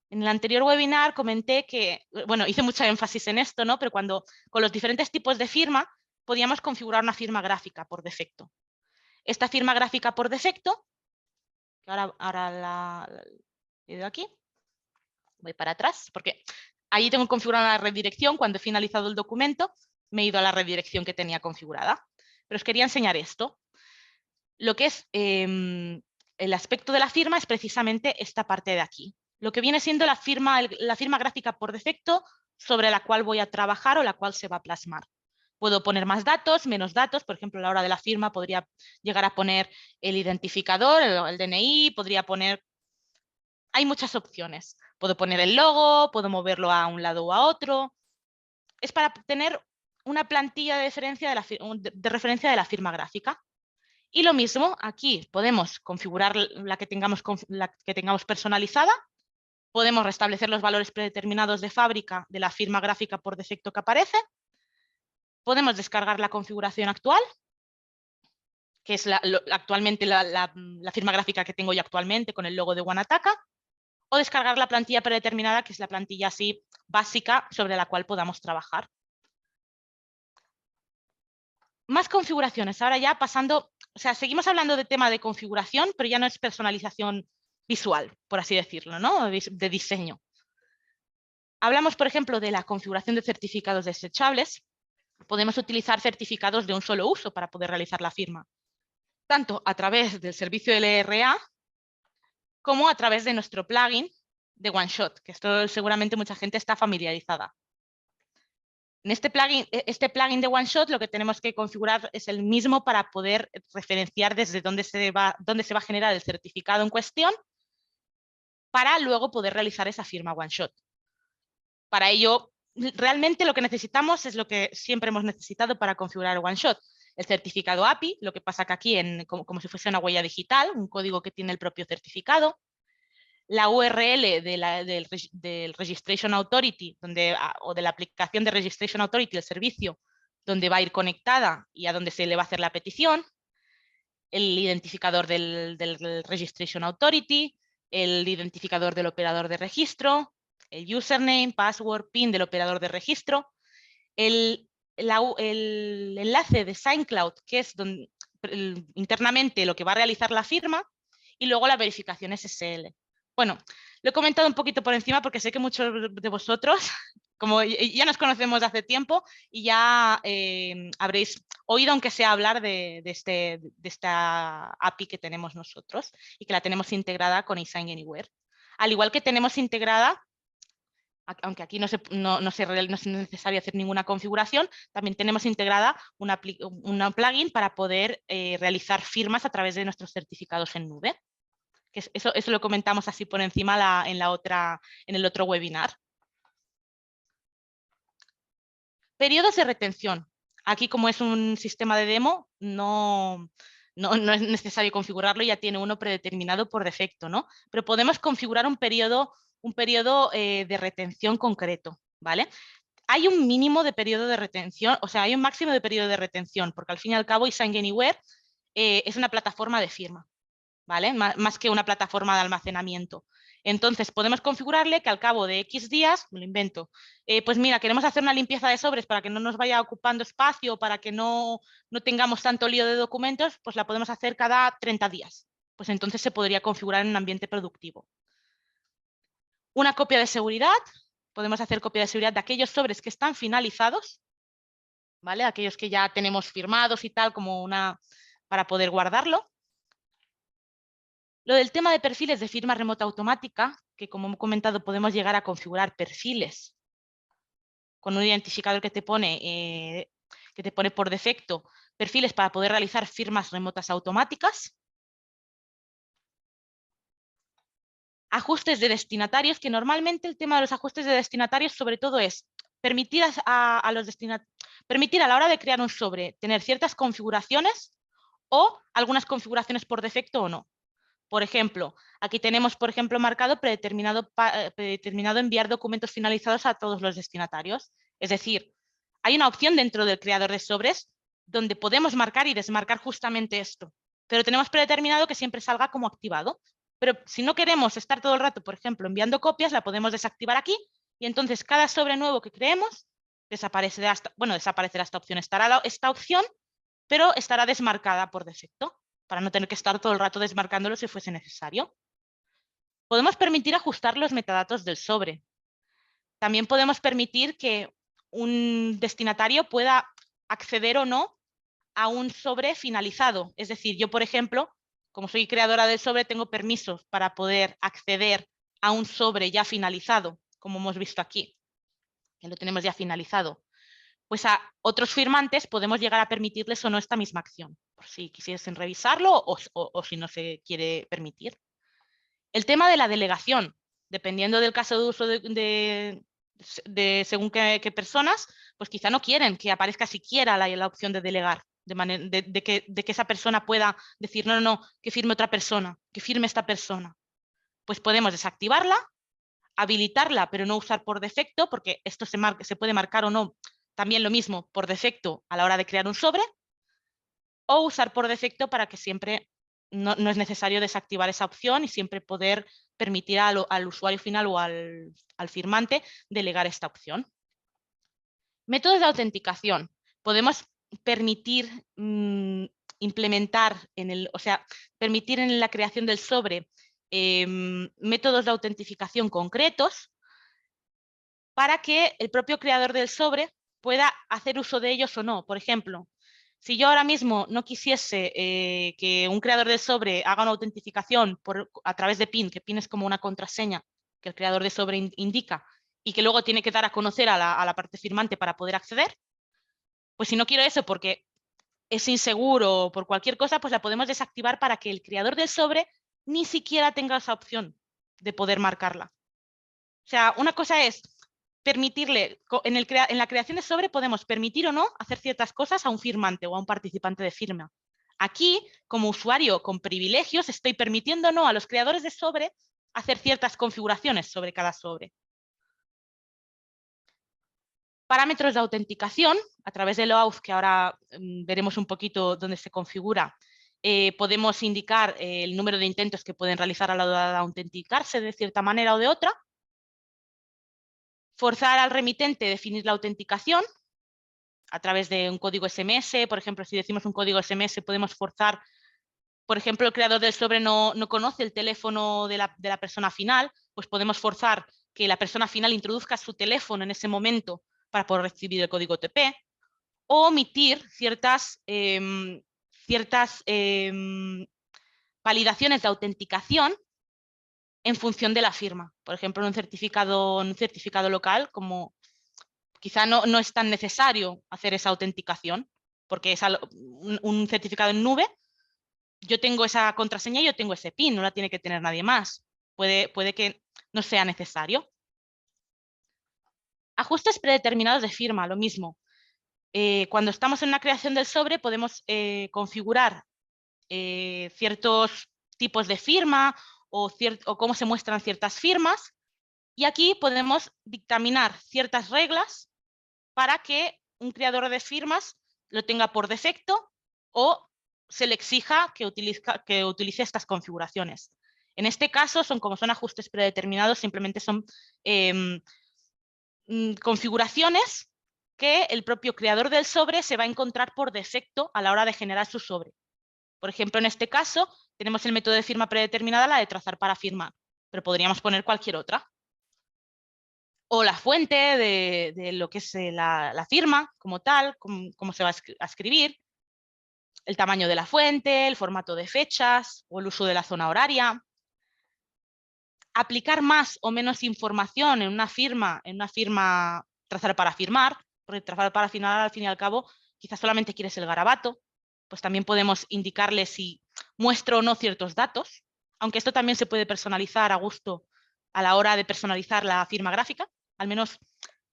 En el anterior webinar comenté que, bueno, hice mucha énfasis en esto, ¿no? Pero con los diferentes tipos de firma podíamos configurar una firma gráfica por defecto. Esta firma gráfica por defecto, que ahora la he ido aquí, voy para atrás, porque ahí tengo configurada la redirección. Cuando he finalizado el documento, me he ido a la redirección que tenía configurada. Pero os quería enseñar esto. Lo que es el aspecto de la firma es precisamente esta parte de aquí. Lo que viene siendo la firma gráfica por defecto sobre la cual voy a trabajar o la cual se va a plasmar. Puedo poner más datos, menos datos. Por ejemplo, a la hora de la firma podría llegar a poner el identificador, el DNI, podría poner... Hay muchas opciones. Puedo poner el logo, puedo moverlo a un lado o a otro. Es para tener una plantilla de referencia de la firma gráfica. Y lo mismo, aquí podemos configurar la que tengamos personalizada, podemos restablecer los valores predeterminados de fábrica de la firma gráfica por defecto que aparece, podemos descargar la configuración actual, que es actualmente la firma gráfica que tengo yo actualmente con el logo de Wanataka, o descargar la plantilla predeterminada, que es la plantilla así básica sobre la cual podamos trabajar. Más configuraciones, ahora ya pasando, o sea, seguimos hablando de tema de configuración, pero ya no es personalización visual, por así decirlo, ¿no? De diseño. Hablamos, por ejemplo, de la configuración de certificados desechables. Podemos utilizar certificados de un solo uso para poder realizar la firma, tanto a través del servicio LRA como a través de nuestro plugin de OneShot, que esto seguramente mucha gente está familiarizada. En este plugin de OneShot lo que tenemos que configurar es el mismo para poder referenciar desde dónde se va a generar el certificado en cuestión para luego poder realizar esa firma OneShot. Para ello, realmente lo que necesitamos es lo que siempre hemos necesitado para configurar OneShot. El certificado API, lo que pasa que aquí como si fuese una huella digital, un código que tiene el propio certificado. La URL del Registration Authority o de la aplicación de Registration Authority, el servicio, donde va a ir conectada y a donde se le va a hacer la petición, el identificador del Registration Authority, el identificador del operador de registro, el username, password, PIN del operador de registro, el enlace de SignCloud, que es internamente lo que va a realizar la firma, y luego la verificación SSL. Bueno, lo he comentado un poquito por encima porque sé que muchos de vosotros, como ya nos conocemos de hace tiempo y ya habréis oído, aunque sea, hablar de esta API que tenemos nosotros y que la tenemos integrada con eSign Anywhere. Al igual que tenemos integrada, aunque aquí no es necesario hacer ninguna configuración, también tenemos integrada una plugin para poder realizar firmas a través de nuestros certificados en nube. Que eso lo comentamos así por encima en el otro webinar. Periodos de retención. Aquí, como es un sistema de demo, no es necesario configurarlo, ya tiene uno predeterminado por defecto, ¿no? Pero podemos configurar un periodo de retención concreto, ¿vale? Hay un mínimo de periodo de retención, o sea, hay un máximo de periodo de retención, porque al fin y al cabo eSign Anywhere es una plataforma de firma, ¿vale? Más que una plataforma de almacenamiento. Entonces, podemos configurarle que al cabo de X días, me lo invento, pues mira, queremos hacer una limpieza de sobres para que no nos vaya ocupando espacio, para que no tengamos tanto lío de documentos, pues la podemos hacer cada 30 días. Pues entonces se podría configurar en un ambiente productivo. Una copia de seguridad. Podemos hacer copia de seguridad de aquellos sobres que están finalizados, ¿vale? Aquellos que ya tenemos firmados y tal, para poder guardarlo. Lo del tema de perfiles de firma remota automática, que como hemos comentado podemos llegar a configurar perfiles con un identificador que te pone por defecto perfiles para poder realizar firmas remotas automáticas. Ajustes de destinatarios, que normalmente el tema de los ajustes de destinatarios sobre todo es permitir permitir a la hora de crear un sobre tener ciertas configuraciones o algunas configuraciones por defecto o no. Por ejemplo, aquí tenemos, por ejemplo, marcado predeterminado enviar documentos finalizados a todos los destinatarios. Es decir, hay una opción dentro del creador de sobres donde podemos marcar y desmarcar justamente esto, pero tenemos predeterminado que siempre salga como activado. Pero si no queremos estar todo el rato, por ejemplo, enviando copias, la podemos desactivar aquí y entonces cada sobre nuevo que creemos desaparecerá esta opción. Estará esta opción, pero estará desmarcada por defecto, para no tener que estar todo el rato desmarcándolo si fuese necesario. Podemos permitir ajustar los metadatos del sobre. También podemos permitir que un destinatario pueda acceder o no a un sobre finalizado. Es decir, yo, por ejemplo, como soy creadora del sobre, tengo permisos para poder acceder a un sobre ya finalizado, como hemos visto aquí, que lo tenemos ya finalizado. Pues a otros firmantes podemos llegar a permitirles o no esta misma acción, por si quisiesen revisarlo o si no se quiere permitir. El tema de la delegación, dependiendo del caso de uso de según qué personas, pues quizá no quieren que aparezca siquiera la opción de delegar, de que esa persona pueda decir, no, que firme otra persona, que firme esta persona. Pues podemos desactivarla, habilitarla, pero no usar por defecto, porque esto se puede marcar o no, también lo mismo, por defecto a la hora de crear un sobre, o usar por defecto para que siempre no es necesario desactivar esa opción y siempre poder permitir al usuario final o al firmante delegar esta opción. Métodos de autenticación. Podemos permitir implementar permitir en la creación del sobre métodos de autentificación concretos para que el propio creador del sobre pueda hacer uso de ellos o no. Por ejemplo, si yo ahora mismo no quisiese que un creador del sobre haga una autentificación a través de PIN, que PIN es como una contraseña que el creador de sobre indica y que luego tiene que dar a conocer a la parte firmante para poder acceder, pues si no quiero eso porque es inseguro o por cualquier cosa, pues la podemos desactivar para que el creador del sobre ni siquiera tenga esa opción de poder marcarla. O sea, una cosa es permitirle, en la creación de sobre podemos permitir o no hacer ciertas cosas a un firmante o a un participante de firma. Aquí, como usuario con privilegios, estoy permitiendo o no a los creadores de sobre hacer ciertas configuraciones sobre cada sobre. Parámetros de autenticación, a través del OAuth, que ahora veremos un poquito dónde se configura, podemos indicar el número de intentos que pueden realizar a la hora de autenticarse de cierta manera o de otra. Forzar al remitente a definir la autenticación a través de un código SMS. Por ejemplo, si decimos un código SMS, podemos forzar, por ejemplo, el creador del sobre no conoce el teléfono de la persona final, pues podemos forzar que la persona final introduzca su teléfono en ese momento para poder recibir el código OTP, o omitir ciertas validaciones de autenticación en función de la firma. Por ejemplo, en un certificado local, como quizá no es tan necesario hacer esa autenticación, porque es un certificado en nube, yo tengo esa contraseña y yo tengo ese PIN, no la tiene que tener nadie más. Puede que no sea necesario. Ajustes predeterminados de firma, lo mismo. Cuando estamos en una creación del sobre podemos configurar ciertos tipos de firma o cómo se muestran ciertas firmas, y aquí podemos dictaminar ciertas reglas para que un creador de firmas lo tenga por defecto o se le exija que utilice estas configuraciones. En este caso, como son ajustes predeterminados, simplemente son configuraciones que el propio creador del sobre se va a encontrar por defecto a la hora de generar su sobre. Por ejemplo, en este caso, tenemos el método de firma predeterminada, la de trazar para firmar, pero podríamos poner cualquier otra. O la fuente de lo que es la firma como tal, cómo se va a escribir. el tamaño de la fuente, el formato de fechas o el uso de la zona horaria. Aplicar más o menos información en una firma trazar para firmar, porque trazar para firmar al fin y al cabo quizás solamente quieres el garabato, pues también podemos indicarle si muestro o no ciertos datos, aunque esto también se puede personalizar a gusto a la hora de personalizar la firma gráfica, al menos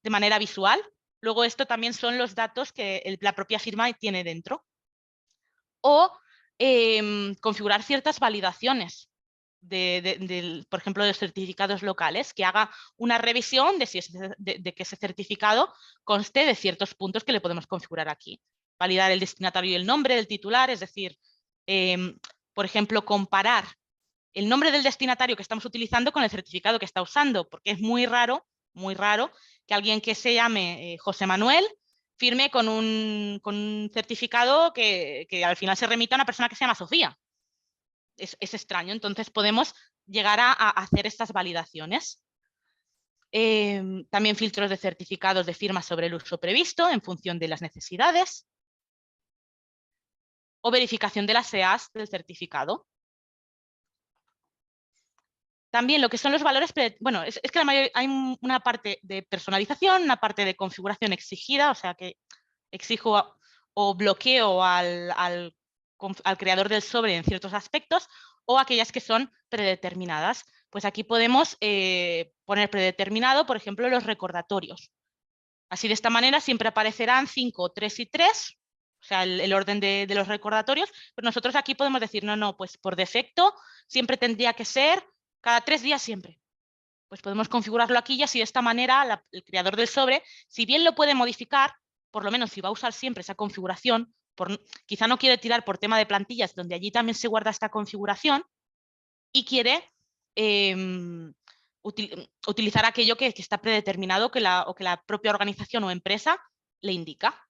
de manera visual. Luego esto también son los datos que la propia firma tiene dentro. O configurar ciertas validaciones, por ejemplo, de los certificados locales, que haga una revisión de que ese certificado conste de ciertos puntos que le podemos configurar aquí. Validar el destinatario y el nombre del titular, es decir, por ejemplo, comparar el nombre del destinatario que estamos utilizando con el certificado que está usando, porque es muy raro que alguien que se llame José Manuel firme con un certificado que al final se remita a una persona que se llama Sofía. Es extraño, entonces podemos llegar a hacer estas validaciones. También filtros de certificados de firma sobre el uso previsto en función de las necesidades. O verificación de las EAS del certificado. También lo que son los valores, bueno, es que hay una parte de personalización, una parte de configuración exigida, o sea que exijo o bloqueo al creador del sobre en ciertos aspectos, o aquellas que son predeterminadas. Pues aquí podemos poner predeterminado, por ejemplo, los recordatorios. Así de esta manera siempre aparecerán 5, 3 y 3, o sea, el orden de los recordatorios, pero nosotros aquí podemos decir, no, pues por defecto siempre tendría que ser cada 3 días siempre. Pues podemos configurarlo aquí y así de esta manera el creador del sobre, si bien lo puede modificar, por lo menos si va a usar siempre esa configuración, quizá no quiere tirar por tema de plantillas, donde allí también se guarda esta configuración, y quiere utilizar aquello que está predeterminado o que la propia organización o empresa le indica.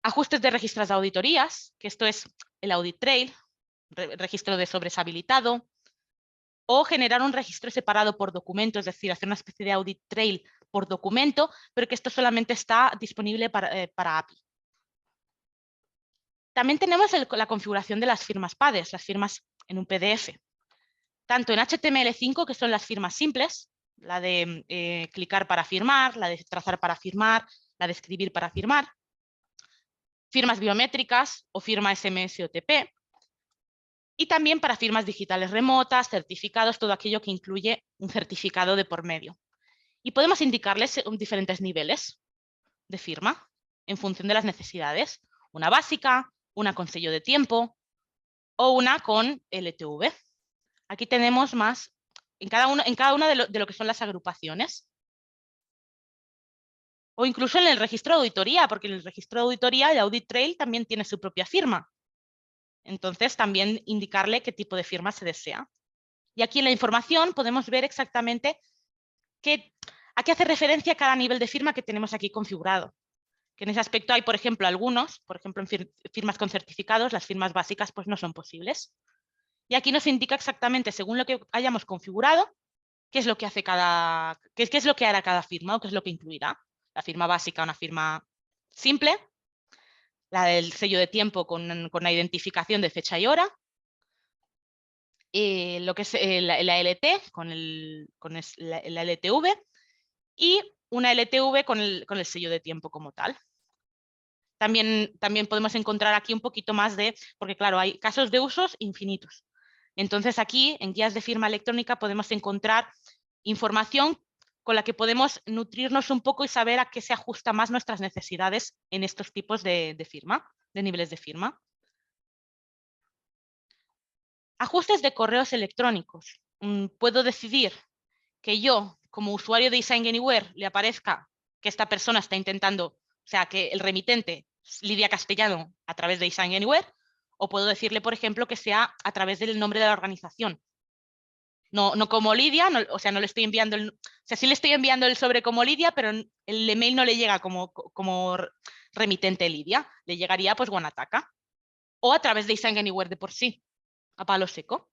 Ajustes de registros de auditorías, que esto es el audit trail, registro de sobres habilitado, o generar un registro separado por documento, es decir, hacer una especie de audit trail por documento, pero que esto solamente está disponible para API. También tenemos la configuración de las firmas PADES, las firmas en un PDF. Tanto en HTML5, que son las firmas simples, la de clicar para firmar, la de trazar para firmar, la de escribir para firmar, firmas biométricas o firma SMS OTP, y también para firmas digitales remotas, certificados, todo aquello que incluye un certificado de por medio. Y podemos indicarles diferentes niveles de firma en función de las necesidades. Una básica, una con sello de tiempo o una con LTV. Aquí tenemos más en cada una de lo que son las agrupaciones. O incluso en el registro de auditoría, porque en el registro de auditoría el audit trail también tiene su propia firma. Entonces también indicarle qué tipo de firma se desea. Y aquí en la información podemos ver exactamente a qué hace referencia cada nivel de firma que tenemos aquí configurado. Que en ese aspecto hay, por ejemplo, algunos, por ejemplo, en firmas con certificados, las firmas básicas pues no son posibles. Y aquí nos indica exactamente, según lo que hayamos configurado, qué es lo que hace qué es lo que hará cada firma o qué es lo que incluirá. La firma básica, una firma simple, la del sello de tiempo con la identificación de fecha y hora, lo que es la LT con la LTV y una LTV con el sello de tiempo como tal. También podemos encontrar aquí un poquito más porque claro, hay casos de usos infinitos. Entonces aquí en guías de firma electrónica podemos encontrar información con la que podemos nutrirnos un poco y saber a qué se ajusta más nuestras necesidades en estos tipos de firma, de niveles de firma. Ajustes de correos electrónicos. Puedo decidir que yo, como usuario de Design Anywhere, le aparezca que esta persona está intentando, o sea, que el remitente es Lidia Castellano a través de Design Anywhere, o puedo decirle, por ejemplo, que sea a través del nombre de la organización. No como Lidia, o sea, no le estoy enviando o sea, sí le estoy enviando el sobre como Lidia, pero el email no le llega como remitente Lidia, le llegaría pues Guanataca, o a través de Design Anywhere de por sí, a palo seco.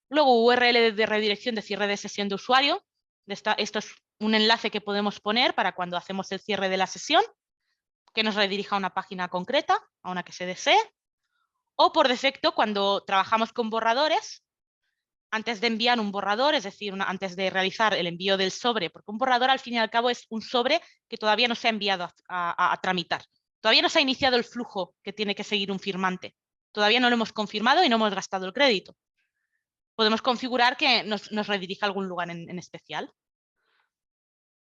Luego URL de redirección de cierre de sesión de usuario. Esto es un enlace que podemos poner para cuando hacemos el cierre de la sesión. que nos redirija a una página concreta, a una que se desee, o por defecto cuando trabajamos con borradores, antes de enviar un borrador, es decir, antes de realizar el envío del sobre, porque un borrador al fin y al cabo es un sobre que todavía no se ha enviado a tramitar. Todavía no se ha iniciado el flujo que tiene que seguir un firmante. Todavía no lo hemos confirmado y no hemos gastado el crédito. Podemos configurar que nos redirija a algún lugar en especial.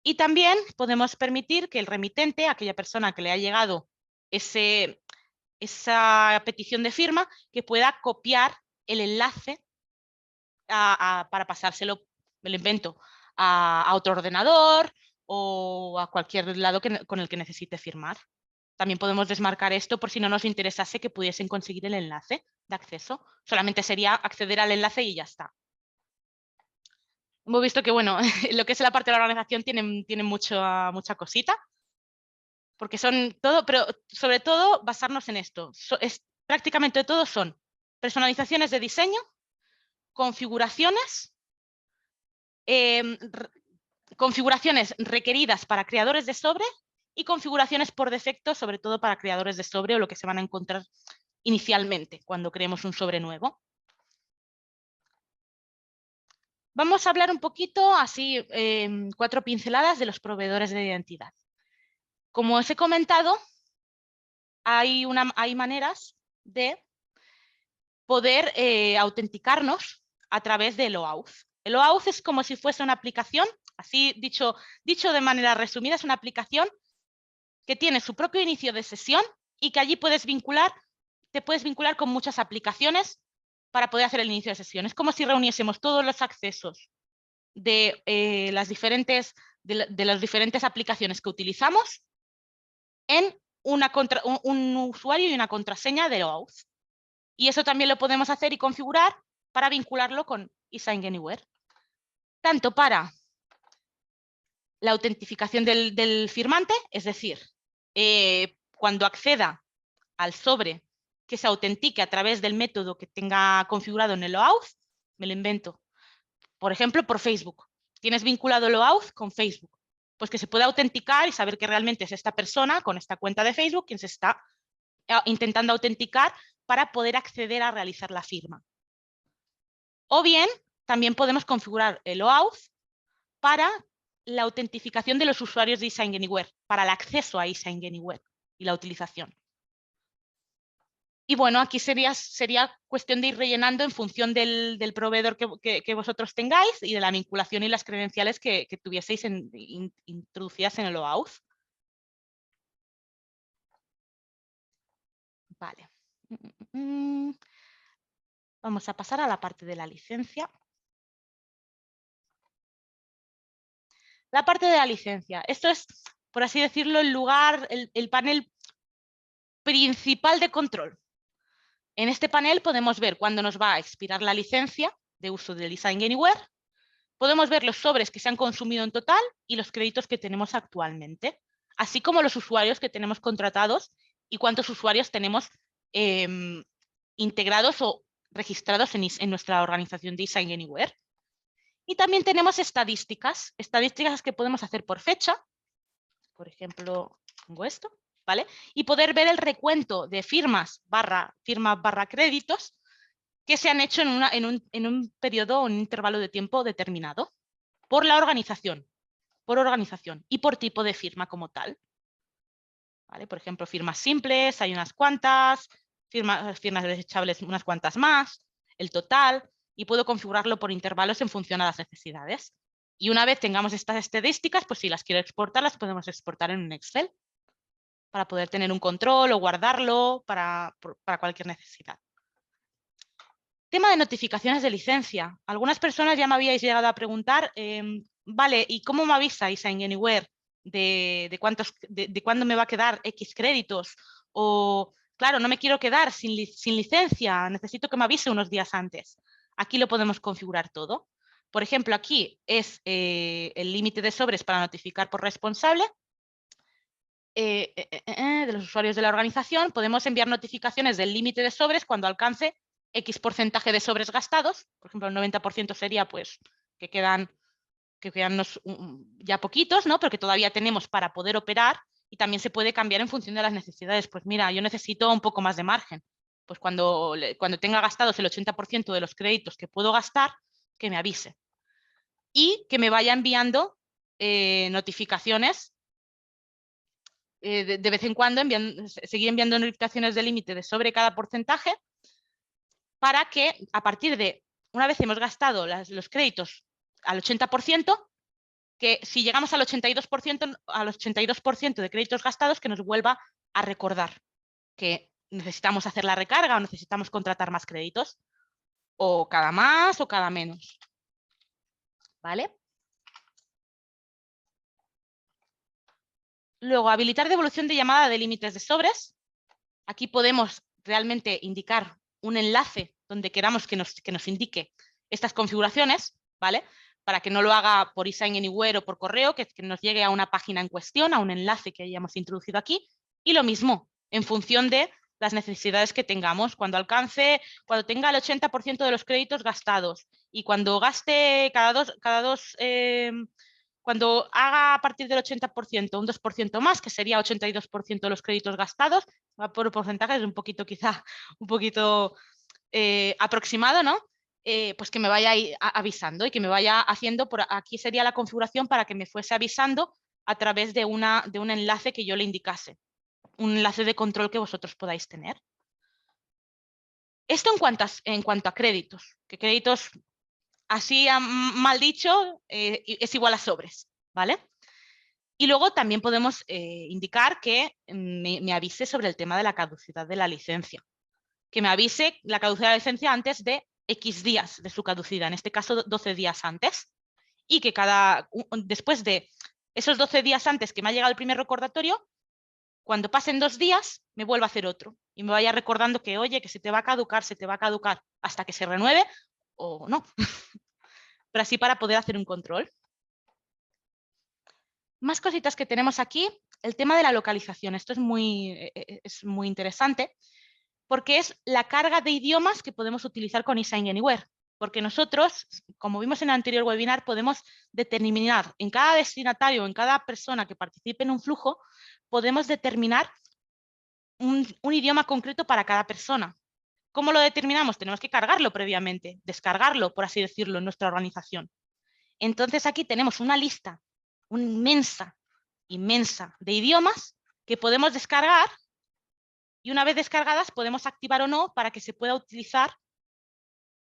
Y también podemos permitir que el remitente, aquella persona que le ha llegado esa petición de firma, que pueda copiar el enlace para pasárselo, me lo invento, a otro ordenador o a cualquier lado con el que necesite firmar. También podemos desmarcar esto por si no nos interesase que pudiesen conseguir el enlace de acceso. Solamente sería acceder al enlace y ya está. Hemos visto que, bueno, lo que es la parte de la organización tiene mucha cosita, porque son todo, pero sobre todo basarnos en esto. Prácticamente todo son personalizaciones de diseño, configuraciones, configuraciones requeridas para creadores de sobre y configuraciones por defecto, sobre todo para creadores de sobre o lo que se van a encontrar inicialmente cuando creemos un sobre nuevo. Vamos a hablar un poquito, así, 4 pinceladas de los proveedores de identidad. Como os he comentado, hay maneras de poder autenticarnos a través del OAuth. El OAuth es como si fuese una aplicación, así dicho de manera resumida, es una aplicación que tiene su propio inicio de sesión y que allí te puedes vincular con muchas aplicaciones para poder hacer el inicio de sesión. Es como si reuniésemos todos los accesos de las diferentes aplicaciones que utilizamos en un usuario y una contraseña de OAuth. Y eso también lo podemos hacer y configurar para vincularlo con eSign Anywhere. Tanto para la autentificación del firmante, es decir, cuando acceda al sobre que se autentique a través del método que tenga configurado en el OAuth, me lo invento. Por ejemplo, por Facebook. Tienes vinculado el OAuth con Facebook. Pues que se pueda autenticar y saber que realmente es esta persona con esta cuenta de Facebook quien se está intentando autenticar para poder acceder a realizar la firma. O bien, también podemos configurar el OAuth para la autentificación de los usuarios de eSign Anywhere, para el acceso a eSign Anywhere y la utilización. Y bueno, aquí sería cuestión de ir rellenando en función del proveedor que vosotros tengáis y de la vinculación y las credenciales que tuvieseis introducidas en el OAuth. Vale. Vamos a pasar a la parte de la licencia. La parte de la licencia. Esto es, por así decirlo, el panel principal de control. En este panel podemos ver cuándo nos va a expirar la licencia de uso del eSign Anywhere. Podemos ver los sobres que se han consumido en total y los créditos que tenemos actualmente, así como los usuarios que tenemos contratados y cuántos usuarios tenemos integrados o registrados en nuestra organización de eSign Anywhere. Y también tenemos estadísticas que podemos hacer por fecha. Por ejemplo, pongo esto, ¿vale? Y poder ver el recuento de firmas barra créditos que se han hecho en un periodo o un intervalo de tiempo determinado por la organización, y por tipo de firma como tal. ¿Vale? Por ejemplo, firmas simples, hay unas cuantas, firmas desechables unas cuantas más, el total, y puedo configurarlo por intervalos en función a las necesidades. Y una vez tengamos estas estadísticas, pues si las quiero exportar, las podemos exportar en un Excel para poder tener un control o guardarlo para cualquier necesidad. Tema de notificaciones de licencia. Algunas personas ya me habíais llegado a preguntar, vale, ¿y cómo me avisa eSign Anywhere de cuándo me va a quedar X créditos? O, claro, no me quiero quedar sin licencia, necesito que me avise unos días antes. Aquí lo podemos configurar todo. Por ejemplo, aquí es el límite de sobres para notificar por responsable de los usuarios de la organización. Podemos enviar notificaciones del límite de sobres cuando alcance X porcentaje de sobres gastados. Por ejemplo, el 90% sería pues que quedan ya poquitos, ¿no? Pero que todavía tenemos para poder operar y también se puede cambiar en función de las necesidades. Pues mira, yo necesito un poco más de margen. Pues cuando tenga gastados el 80% de los créditos que puedo gastar, que me avise. Y que me vaya enviando notificaciones de vez en cuando, seguir enviando notificaciones de límite de sobre cada porcentaje, para que a partir de, una vez hemos gastado los créditos al 80%, que si llegamos al 82% de créditos gastados, que nos vuelva a recordar que necesitamos hacer la recarga o necesitamos contratar más créditos, o cada más o cada menos. ¿Vale? Luego, habilitar devolución de llamada de límites de sobres. Aquí podemos realmente indicar un enlace donde queramos que nos indique estas configuraciones, ¿vale? Para que no lo haga por eSign Anywhere o por correo, que nos llegue a una página en cuestión, a un enlace que hayamos introducido aquí. Y lo mismo, en función de las necesidades que tengamos, cuando tenga el 80% de los créditos gastados y cuando gaste cuando haga a partir del 80% un 2% más, que sería 82% de los créditos gastados, va por porcentajes un poquito quizá, un poquito aproximado, ¿no? Pues que me vaya avisando y que me vaya haciendo, por aquí sería la configuración para que me fuese avisando a través de un enlace que yo le indicase, un enlace de control que vosotros podáis tener. Esto en cuanto a créditos, que créditos, así mal dicho, es igual a sobres, ¿vale? Y luego también podemos indicar que me avise sobre el tema de la caducidad de la licencia. Que me avise la caducidad de la licencia antes de X días de su caducidad, en este caso 12 días antes. Y que después de esos 12 días antes que me ha llegado el primer recordatorio, cuando pasen 2 días, me vuelva a hacer otro. Y me vaya recordando que, oye, que se te va a caducar hasta que se renueve o no. Pero así para poder hacer un control. Más cositas que tenemos aquí, el tema de la localización. Esto es muy interesante porque es la carga de idiomas que podemos utilizar con eSign Anywhere. Porque nosotros, como vimos en el anterior webinar, podemos determinar en cada destinatario, en cada persona que participe en un flujo, podemos determinar un idioma concreto para cada persona. ¿Cómo lo determinamos? Tenemos que cargarlo previamente, descargarlo, por así decirlo, en nuestra organización. Entonces aquí tenemos una lista inmensa de idiomas que podemos descargar y una vez descargadas podemos activar o no para que se pueda utilizar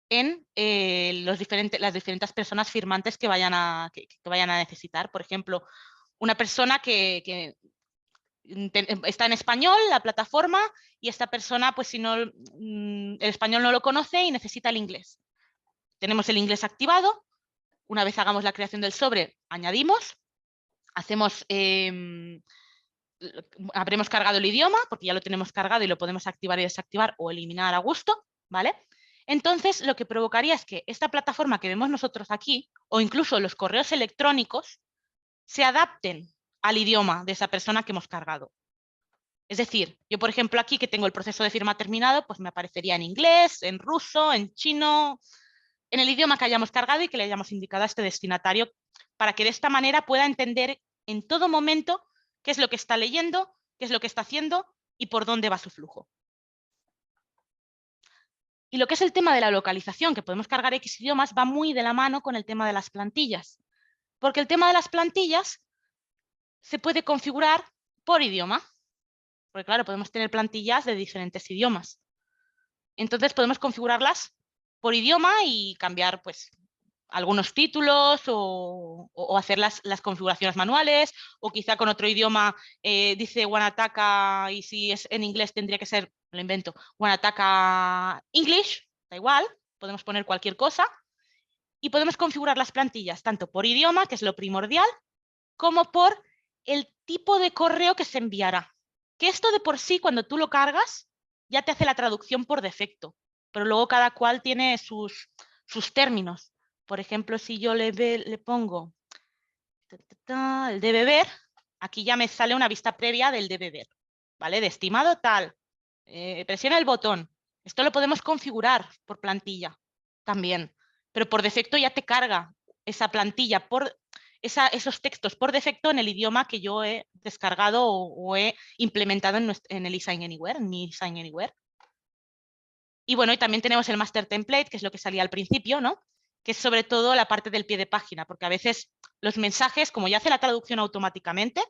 en las diferentes personas firmantes que vayan a necesitar. Por ejemplo, una persona que está en español, la plataforma, y esta persona, pues si no, el español no lo conoce y necesita el inglés. Tenemos el inglés activado. Una vez hagamos la creación del sobre, añadimos, habremos cargado el idioma, porque ya lo tenemos cargado y lo podemos activar y desactivar o eliminar a gusto, ¿vale? Entonces, lo que provocaría es que esta plataforma que vemos nosotros aquí, o incluso los correos electrónicos, se adapten al idioma de esa persona que hemos cargado. Es decir, yo, por ejemplo, aquí que tengo el proceso de firma terminado, pues me aparecería en inglés, en ruso, en chino, en el idioma que hayamos cargado y que le hayamos indicado a este destinatario, para que de esta manera pueda entender en todo momento qué es lo que está leyendo, qué es lo que está haciendo y por dónde va su flujo. Y lo que es el tema de la localización, que podemos cargar X idiomas, va muy de la mano con el tema de las plantillas. Porque el tema de las plantillas se puede configurar por idioma. Porque claro, podemos tener plantillas de diferentes idiomas. Entonces podemos configurarlas por idioma y cambiar pues algunos títulos o hacer las configuraciones manuales, o quizá con otro idioma dice Wanataka y si es en inglés tendría que ser, lo invento, Wanataka English, da igual, podemos poner cualquier cosa y podemos configurar las plantillas tanto por idioma, que es lo primordial, como por el tipo de correo que se enviará. Que esto de por sí, cuando tú lo cargas, ya te hace la traducción por defecto, pero luego cada cual tiene sus términos. Por ejemplo, si yo le pongo el de beber, aquí ya me sale una vista previa del de beber, ¿vale? De estimado tal, presiona el botón. Esto lo podemos configurar por plantilla también, pero por defecto ya te carga esa plantilla esos textos por defecto en el idioma que yo he descargado o he implementado en el eSign Anywhere, en mi eSign Anywhere. Y bueno, y también tenemos el master template, que es lo que salía al principio, ¿no? Que es sobre todo la parte del pie de página, porque a veces los mensajes, como ya hace la traducción automáticamente,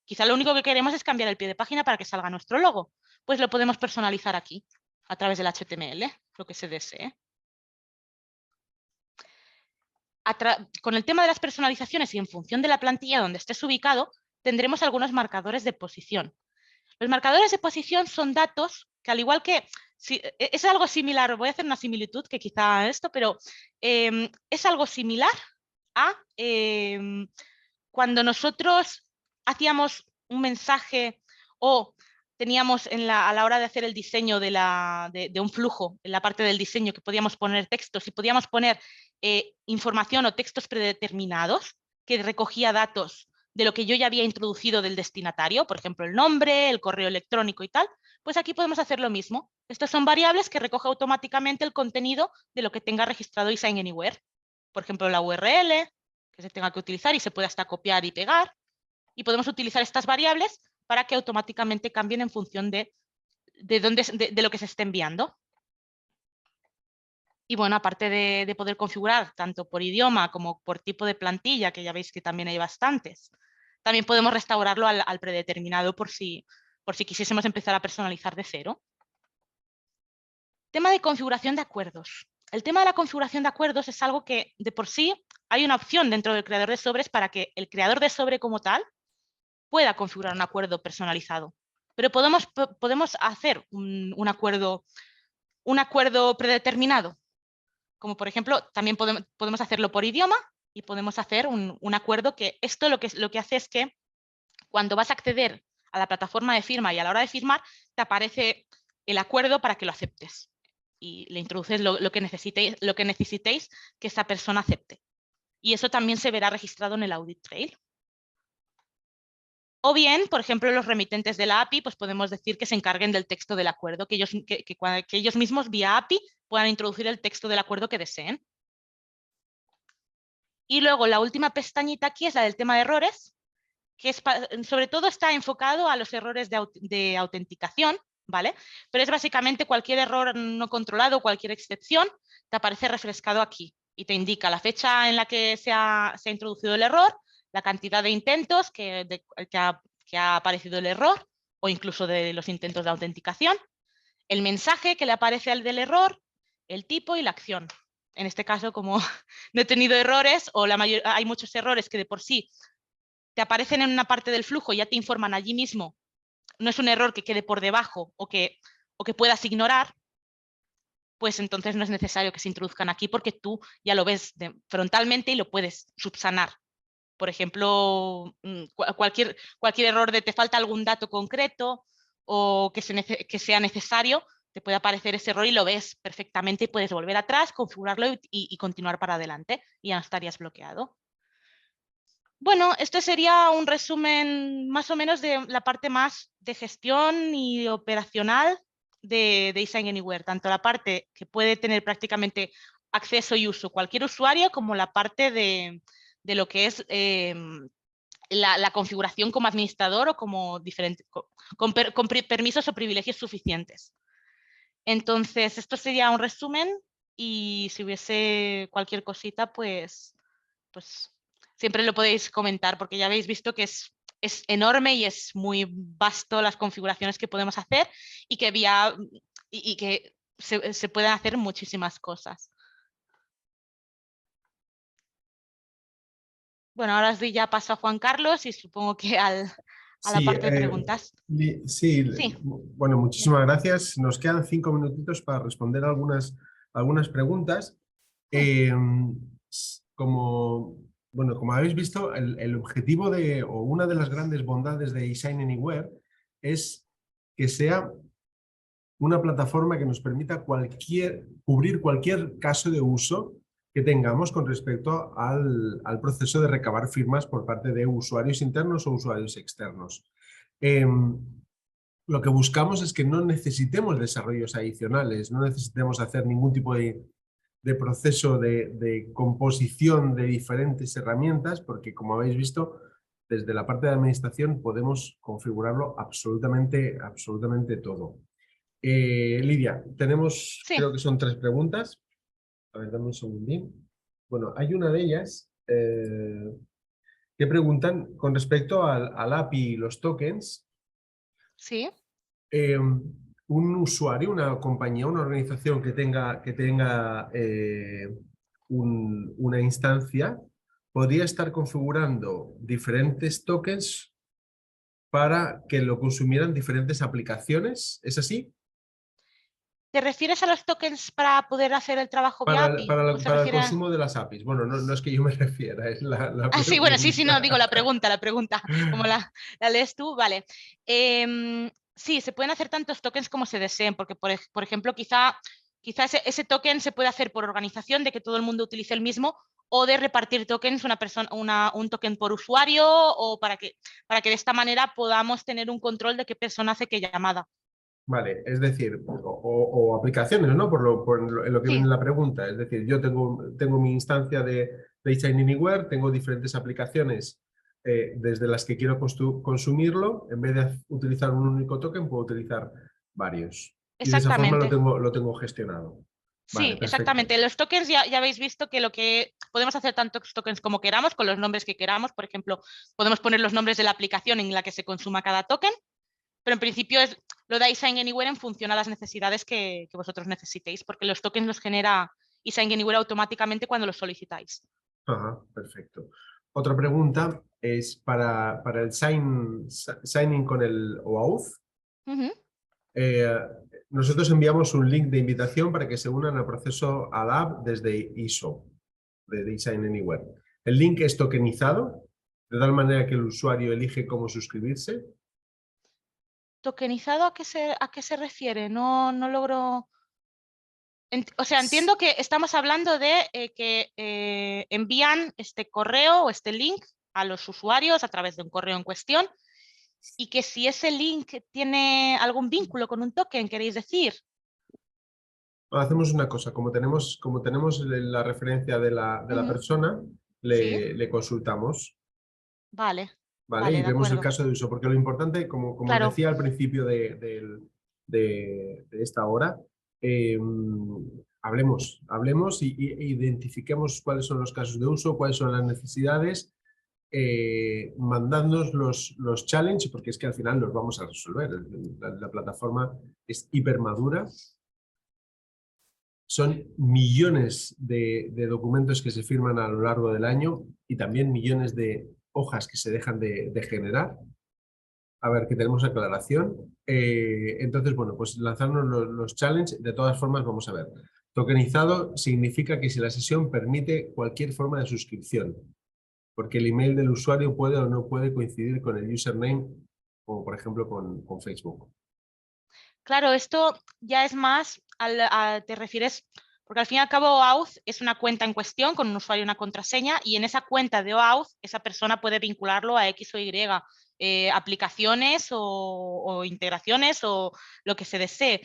quizá lo único que queremos es cambiar el pie de página para que salga nuestro logo. Pues lo podemos personalizar aquí, a través del HTML, lo que se desee. Con el tema de las personalizaciones y en función de la plantilla donde estés ubicado, tendremos algunos marcadores de posición. Los marcadores de posición son datos que, al igual que, es algo similar, voy a hacer una similitud que quizá esto, pero es algo similar a cuando nosotros hacíamos un mensaje o teníamos a la hora de hacer el diseño de un flujo, en la parte del diseño, que podíamos poner textos y podíamos poner información o textos predeterminados que recogía datos de lo que yo ya había introducido del destinatario, por ejemplo, el nombre, el correo electrónico y tal, pues aquí podemos hacer lo mismo. Estas son variables que recoge automáticamente el contenido de lo que tenga registrado eSign Anywhere. Por ejemplo, la URL que se tenga que utilizar y se puede hasta copiar y pegar. Y podemos utilizar estas variables para que automáticamente cambien en función de lo que se esté enviando. Y bueno, aparte de poder configurar tanto por idioma como por tipo de plantilla, que ya veis que también hay bastantes, también podemos restaurarlo al predeterminado por si quisiésemos empezar a personalizar de cero. Tema de configuración de acuerdos. El tema de la configuración de acuerdos es algo que de por sí hay una opción dentro del creador de sobres para que el creador de sobre como tal pueda configurar un acuerdo personalizado. Pero podemos hacer un acuerdo predeterminado. Como por ejemplo, también podemos hacerlo por idioma y podemos hacer un acuerdo que esto lo que hace es que cuando vas a acceder a la plataforma de firma y a la hora de firmar, te aparece el acuerdo para que lo aceptes y le introduces lo que necesitéis que esa persona acepte. Y eso también se verá registrado en el audit trail. O bien, por ejemplo, los remitentes de la API, pues podemos decir que se encarguen del texto del acuerdo, que ellos mismos vía API puedan introducir el texto del acuerdo que deseen. Y luego la última pestañita aquí es la del tema de errores, que sobre todo está enfocado a los errores de autenticación, ¿vale? Pero es básicamente cualquier error no controlado, cualquier excepción, te aparece refrescado aquí y te indica la fecha en la que se ha introducido el error, la cantidad de intentos que ha aparecido el error o incluso de los intentos de autenticación, el mensaje que le aparece al del error, el tipo y la acción. En este caso, como no he tenido errores o hay muchos errores que de por sí te aparecen en una parte del flujo y ya te informan allí mismo, no es un error que quede por debajo o que puedas ignorar, pues entonces no es necesario que se introduzcan aquí porque tú ya lo ves frontalmente y lo puedes subsanar. Por ejemplo, cualquier error de te falta algún dato concreto o que sea necesario, te puede aparecer ese error y lo ves perfectamente y puedes volver atrás, configurarlo y continuar para adelante y ya no estarías bloqueado. Bueno, este sería un resumen más o menos de la parte más de gestión y operacional de eSign Anywhere, tanto la parte que puede tener prácticamente acceso y uso cualquier usuario como la parte de lo que es la configuración como administrador o como con permisos o privilegios suficientes. Entonces, esto sería un resumen y si hubiese cualquier cosita, pues siempre lo podéis comentar porque ya habéis visto que es enorme y es muy vasto las configuraciones que podemos hacer y que se pueden hacer muchísimas cosas. Bueno, ahora sí ya paso a Juan Carlos y supongo que a la parte de preguntas. Sí, bueno, muchísimas Venga. gracias. Nos quedan 5 minutitos para responder algunas preguntas. Como habéis visto, el objetivo o una de las grandes bondades de eSign Anywhere es que sea una plataforma que nos permita cubrir cualquier caso de uso que tengamos con respecto al proceso de recabar firmas por parte de usuarios internos o usuarios externos. Lo que buscamos es que no necesitemos desarrollos adicionales, no necesitemos hacer ningún tipo de de proceso de composición de diferentes herramientas, porque como habéis visto, desde la parte de administración podemos configurarlo absolutamente, absolutamente todo. Lidia, tenemos, Sí, creo que son 3 preguntas. A ver, dame un segundín. Bueno, hay una de ellas que preguntan con respecto al API y los tokens. sí. Un usuario, una compañía, una organización que tenga una instancia, podría estar configurando diferentes tokens para que lo consumieran diferentes aplicaciones. ¿Es así? ¿Te refieres a los tokens para poder hacer el trabajo vía API? ¿O se Para el refiere a...? consumo de las APIs. Bueno, no, no es que yo me refiera, es la Ah, sí, bueno, sí, sí, no, digo pregunta. la pregunta, como la lees tú, vale. Sí, se pueden hacer tantos tokens como se deseen, porque por ejemplo, quizá ese token se puede hacer por organización, de que todo el mundo utilice el mismo, o de repartir tokens, un token por usuario, o para que de esta manera podamos tener un control de qué persona hace qué llamada. Vale, es decir, o aplicaciones, ¿no? En lo que viene Sí, en la pregunta. Es decir, yo tengo mi instancia de Design Anywhere, tengo diferentes aplicaciones desde las que quiero consumirlo. En vez de utilizar un único token, puedo utilizar varios. Y de esa forma exactamente. lo tengo gestionado. Vale, Sí, perfecto. exactamente. Los tokens ya habéis visto que lo que podemos hacer tantos tokens como queramos, con los nombres que queramos. Por ejemplo, podemos poner los nombres de la aplicación en la que se consuma cada token, pero en principio lo dais Sign Anywhere en función a las necesidades que vosotros necesitéis, porque los tokens los genera Sign Anywhere automáticamente cuando los solicitáis. Ajá, perfecto. Otra pregunta es para el signing con el OAuth. Ujú. Eh, Nosotros enviamos un link de invitación para que se unan al proceso ADAP desde ISO, de Design Anywhere. El link es tokenizado, de tal manera que el usuario elige cómo suscribirse. ¿Tokenizado a qué se refiere? No, no logro... O sea, entiendo que estamos hablando de que envían este correo o este link a los usuarios a través de un correo en cuestión y que si ese link tiene algún vínculo con un token, queréis decir. Hacemos una cosa, como tenemos la referencia de la Ujú. persona, Sí, le consultamos, vale, ¿vale? Y vale, de vemos el acuerdo. caso de uso, porque lo importante, como os Claro, decía al principio de esta hora, eh, hablemos y identifiquemos cuáles son los casos de uso, cuáles son las necesidades, mandadnos los challenges, porque es que al final los vamos a resolver. La plataforma es hipermadura. Son millones de documentos que se firman a lo largo del año y también millones de hojas que se dejan de generar. A ver, que tenemos aclaración. Entonces, bueno, pues lanzarnos los challenges. De todas formas, vamos a ver. Tokenizado significa que si la sesión permite cualquier forma de suscripción, porque el email del usuario puede o no puede coincidir con el username, como por ejemplo con Facebook. claro, esto ya es más, te refieres, porque al fin y al cabo OAuth es una cuenta en cuestión con un usuario y una contraseña y en esa cuenta de OAuth esa persona puede vincularlo a X o Y aplicaciones o integraciones o lo que se desee.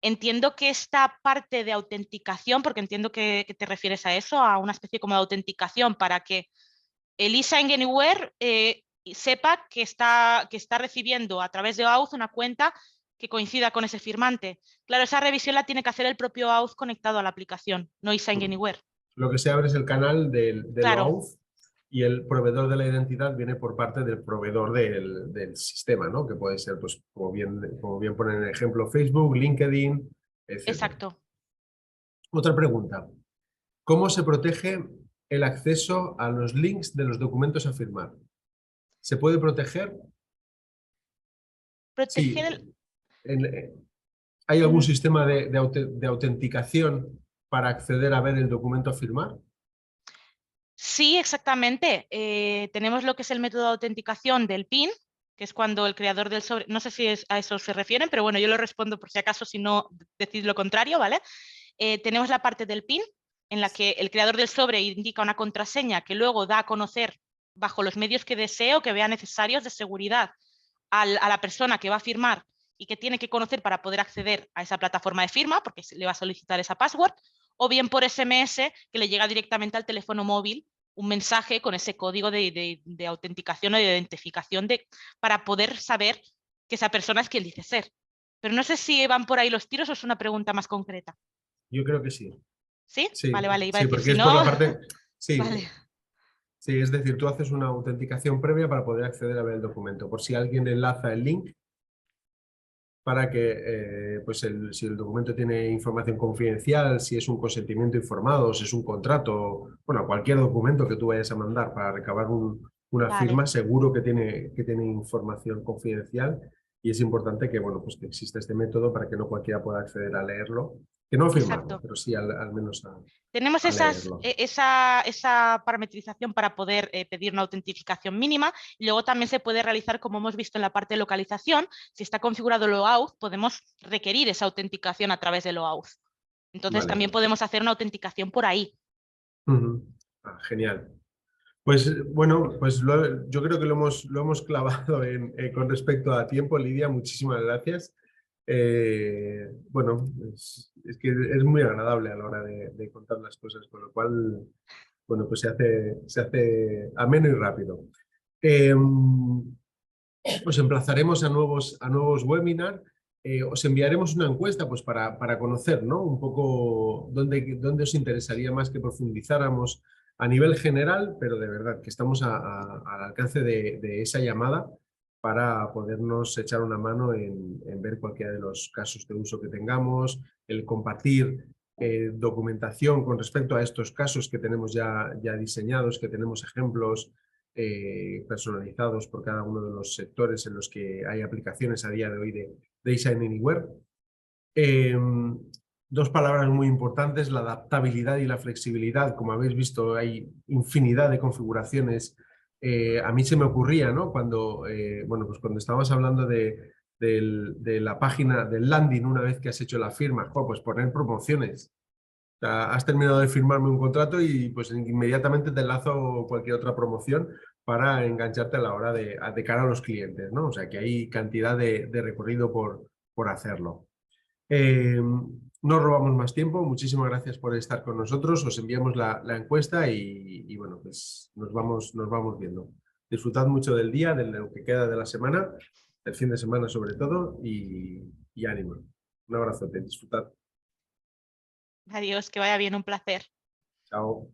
Entiendo que esta parte de autenticación, porque entiendo que te refieres a eso, a una especie como de autenticación para que el eSign Anywhere sepa que está recibiendo a través de OAuth una cuenta que coincida con ese firmante. Claro, esa revisión la tiene que hacer el propio OAuth conectado a la aplicación, no eSign Anywhere. Lo que se abre es el canal del Claro, OAuth y el proveedor de la identidad viene por parte del proveedor del sistema, ¿no? Que puede ser, pues, como bien ponen en el ejemplo, Facebook, LinkedIn, etc. exacto. Otra pregunta. ¿Cómo se protege el acceso a los links de los documentos a firmar? ¿Se puede proteger? Proteger Sí. el... ¿Hay algún mm, sistema de autenticación para acceder a ver el documento a firmar? Sí, exactamente. Tenemos lo que es el método de autenticación del PIN, que es cuando el creador del sobre, no sé si a eso se refieren, pero bueno, yo lo respondo por si acaso, si no, decid lo contrario, ¿vale? Tenemos la parte del PIN, en la que el creador del sobre indica una contraseña que luego da a conocer bajo los medios que desee o que vea necesarios de seguridad a la persona que va a firmar y que tiene que conocer para poder acceder a esa plataforma de firma, porque le va a solicitar esa password, o bien por SMS, que le llega directamente al teléfono móvil un mensaje con ese código de autenticación o de identificación para poder saber que esa persona es quien dice ser. Pero no sé si van por ahí los tiros o es una pregunta más concreta. Yo creo que sí. ¿Sí? Sí, Vale, vale, iba a sí, decir, porque si es por no, la parte... Sí, vale, sí, es decir, tú haces una autenticación previa para poder acceder a ver el documento. Por si alguien enlaza el link para que, pues si el documento tiene información confidencial, si es un consentimiento informado, si es un contrato, bueno, cualquier documento que tú vayas a mandar para recabar una vale, firma, seguro que tiene información confidencial y es importante que, bueno, pues que exista este método para que no cualquiera pueda acceder a leerlo, que no a firmarlo, exacto. pero sí al menos Tenemos a leerlo. esa parametrización para poder pedir una autentificación mínima y luego también se puede realizar, como hemos visto en la parte de localización, si está configurado el OAuth, podemos requerir esa autenticación a través del OAuth. Entonces Vale. también podemos hacer una autenticación por ahí. Ujú. Genial. Pues bueno, pues yo creo que lo hemos clavado con respecto a tiempo, Lidia. Muchísimas gracias. Bueno, es que es muy agradable a la hora de contar las cosas, con lo cual, bueno, pues se hace ameno y rápido. Eh, Os emplazaremos a nuevos webinars. Os enviaremos una encuesta pues, para conocer, ¿no? Un poco dónde os interesaría más que profundizáramos a nivel general, pero de verdad que estamos al alcance de esa llamada para podernos echar una mano en ver cualquiera de los casos de uso que tengamos, el compartir documentación con respecto a estos casos que tenemos ya diseñados, que tenemos ejemplos personalizados por cada uno de los sectores en los que hay aplicaciones a día de hoy de Design Anywhere. Dos palabras muy importantes, la adaptabilidad y la flexibilidad. Como habéis visto, hay infinidad de configuraciones. A mí se me ocurría, ¿no? Bueno, pues cuando estábamos hablando de la página, del landing, una vez que has hecho la firma, pues poner promociones. O sea, has terminado de firmarme un contrato y pues inmediatamente te enlazo cualquier otra promoción para engancharte a la hora de cara a los clientes, ¿no? O sea que hay cantidad de recorrido por hacerlo. No robamos más tiempo, muchísimas gracias por estar con nosotros, os enviamos la encuesta y bueno, pues nos vamos viendo. Disfrutad mucho del día, de lo que queda de la semana, del fin de semana sobre todo y ánimo. Un abrazote, disfrutad. Adiós, que vaya bien, un placer. Chao.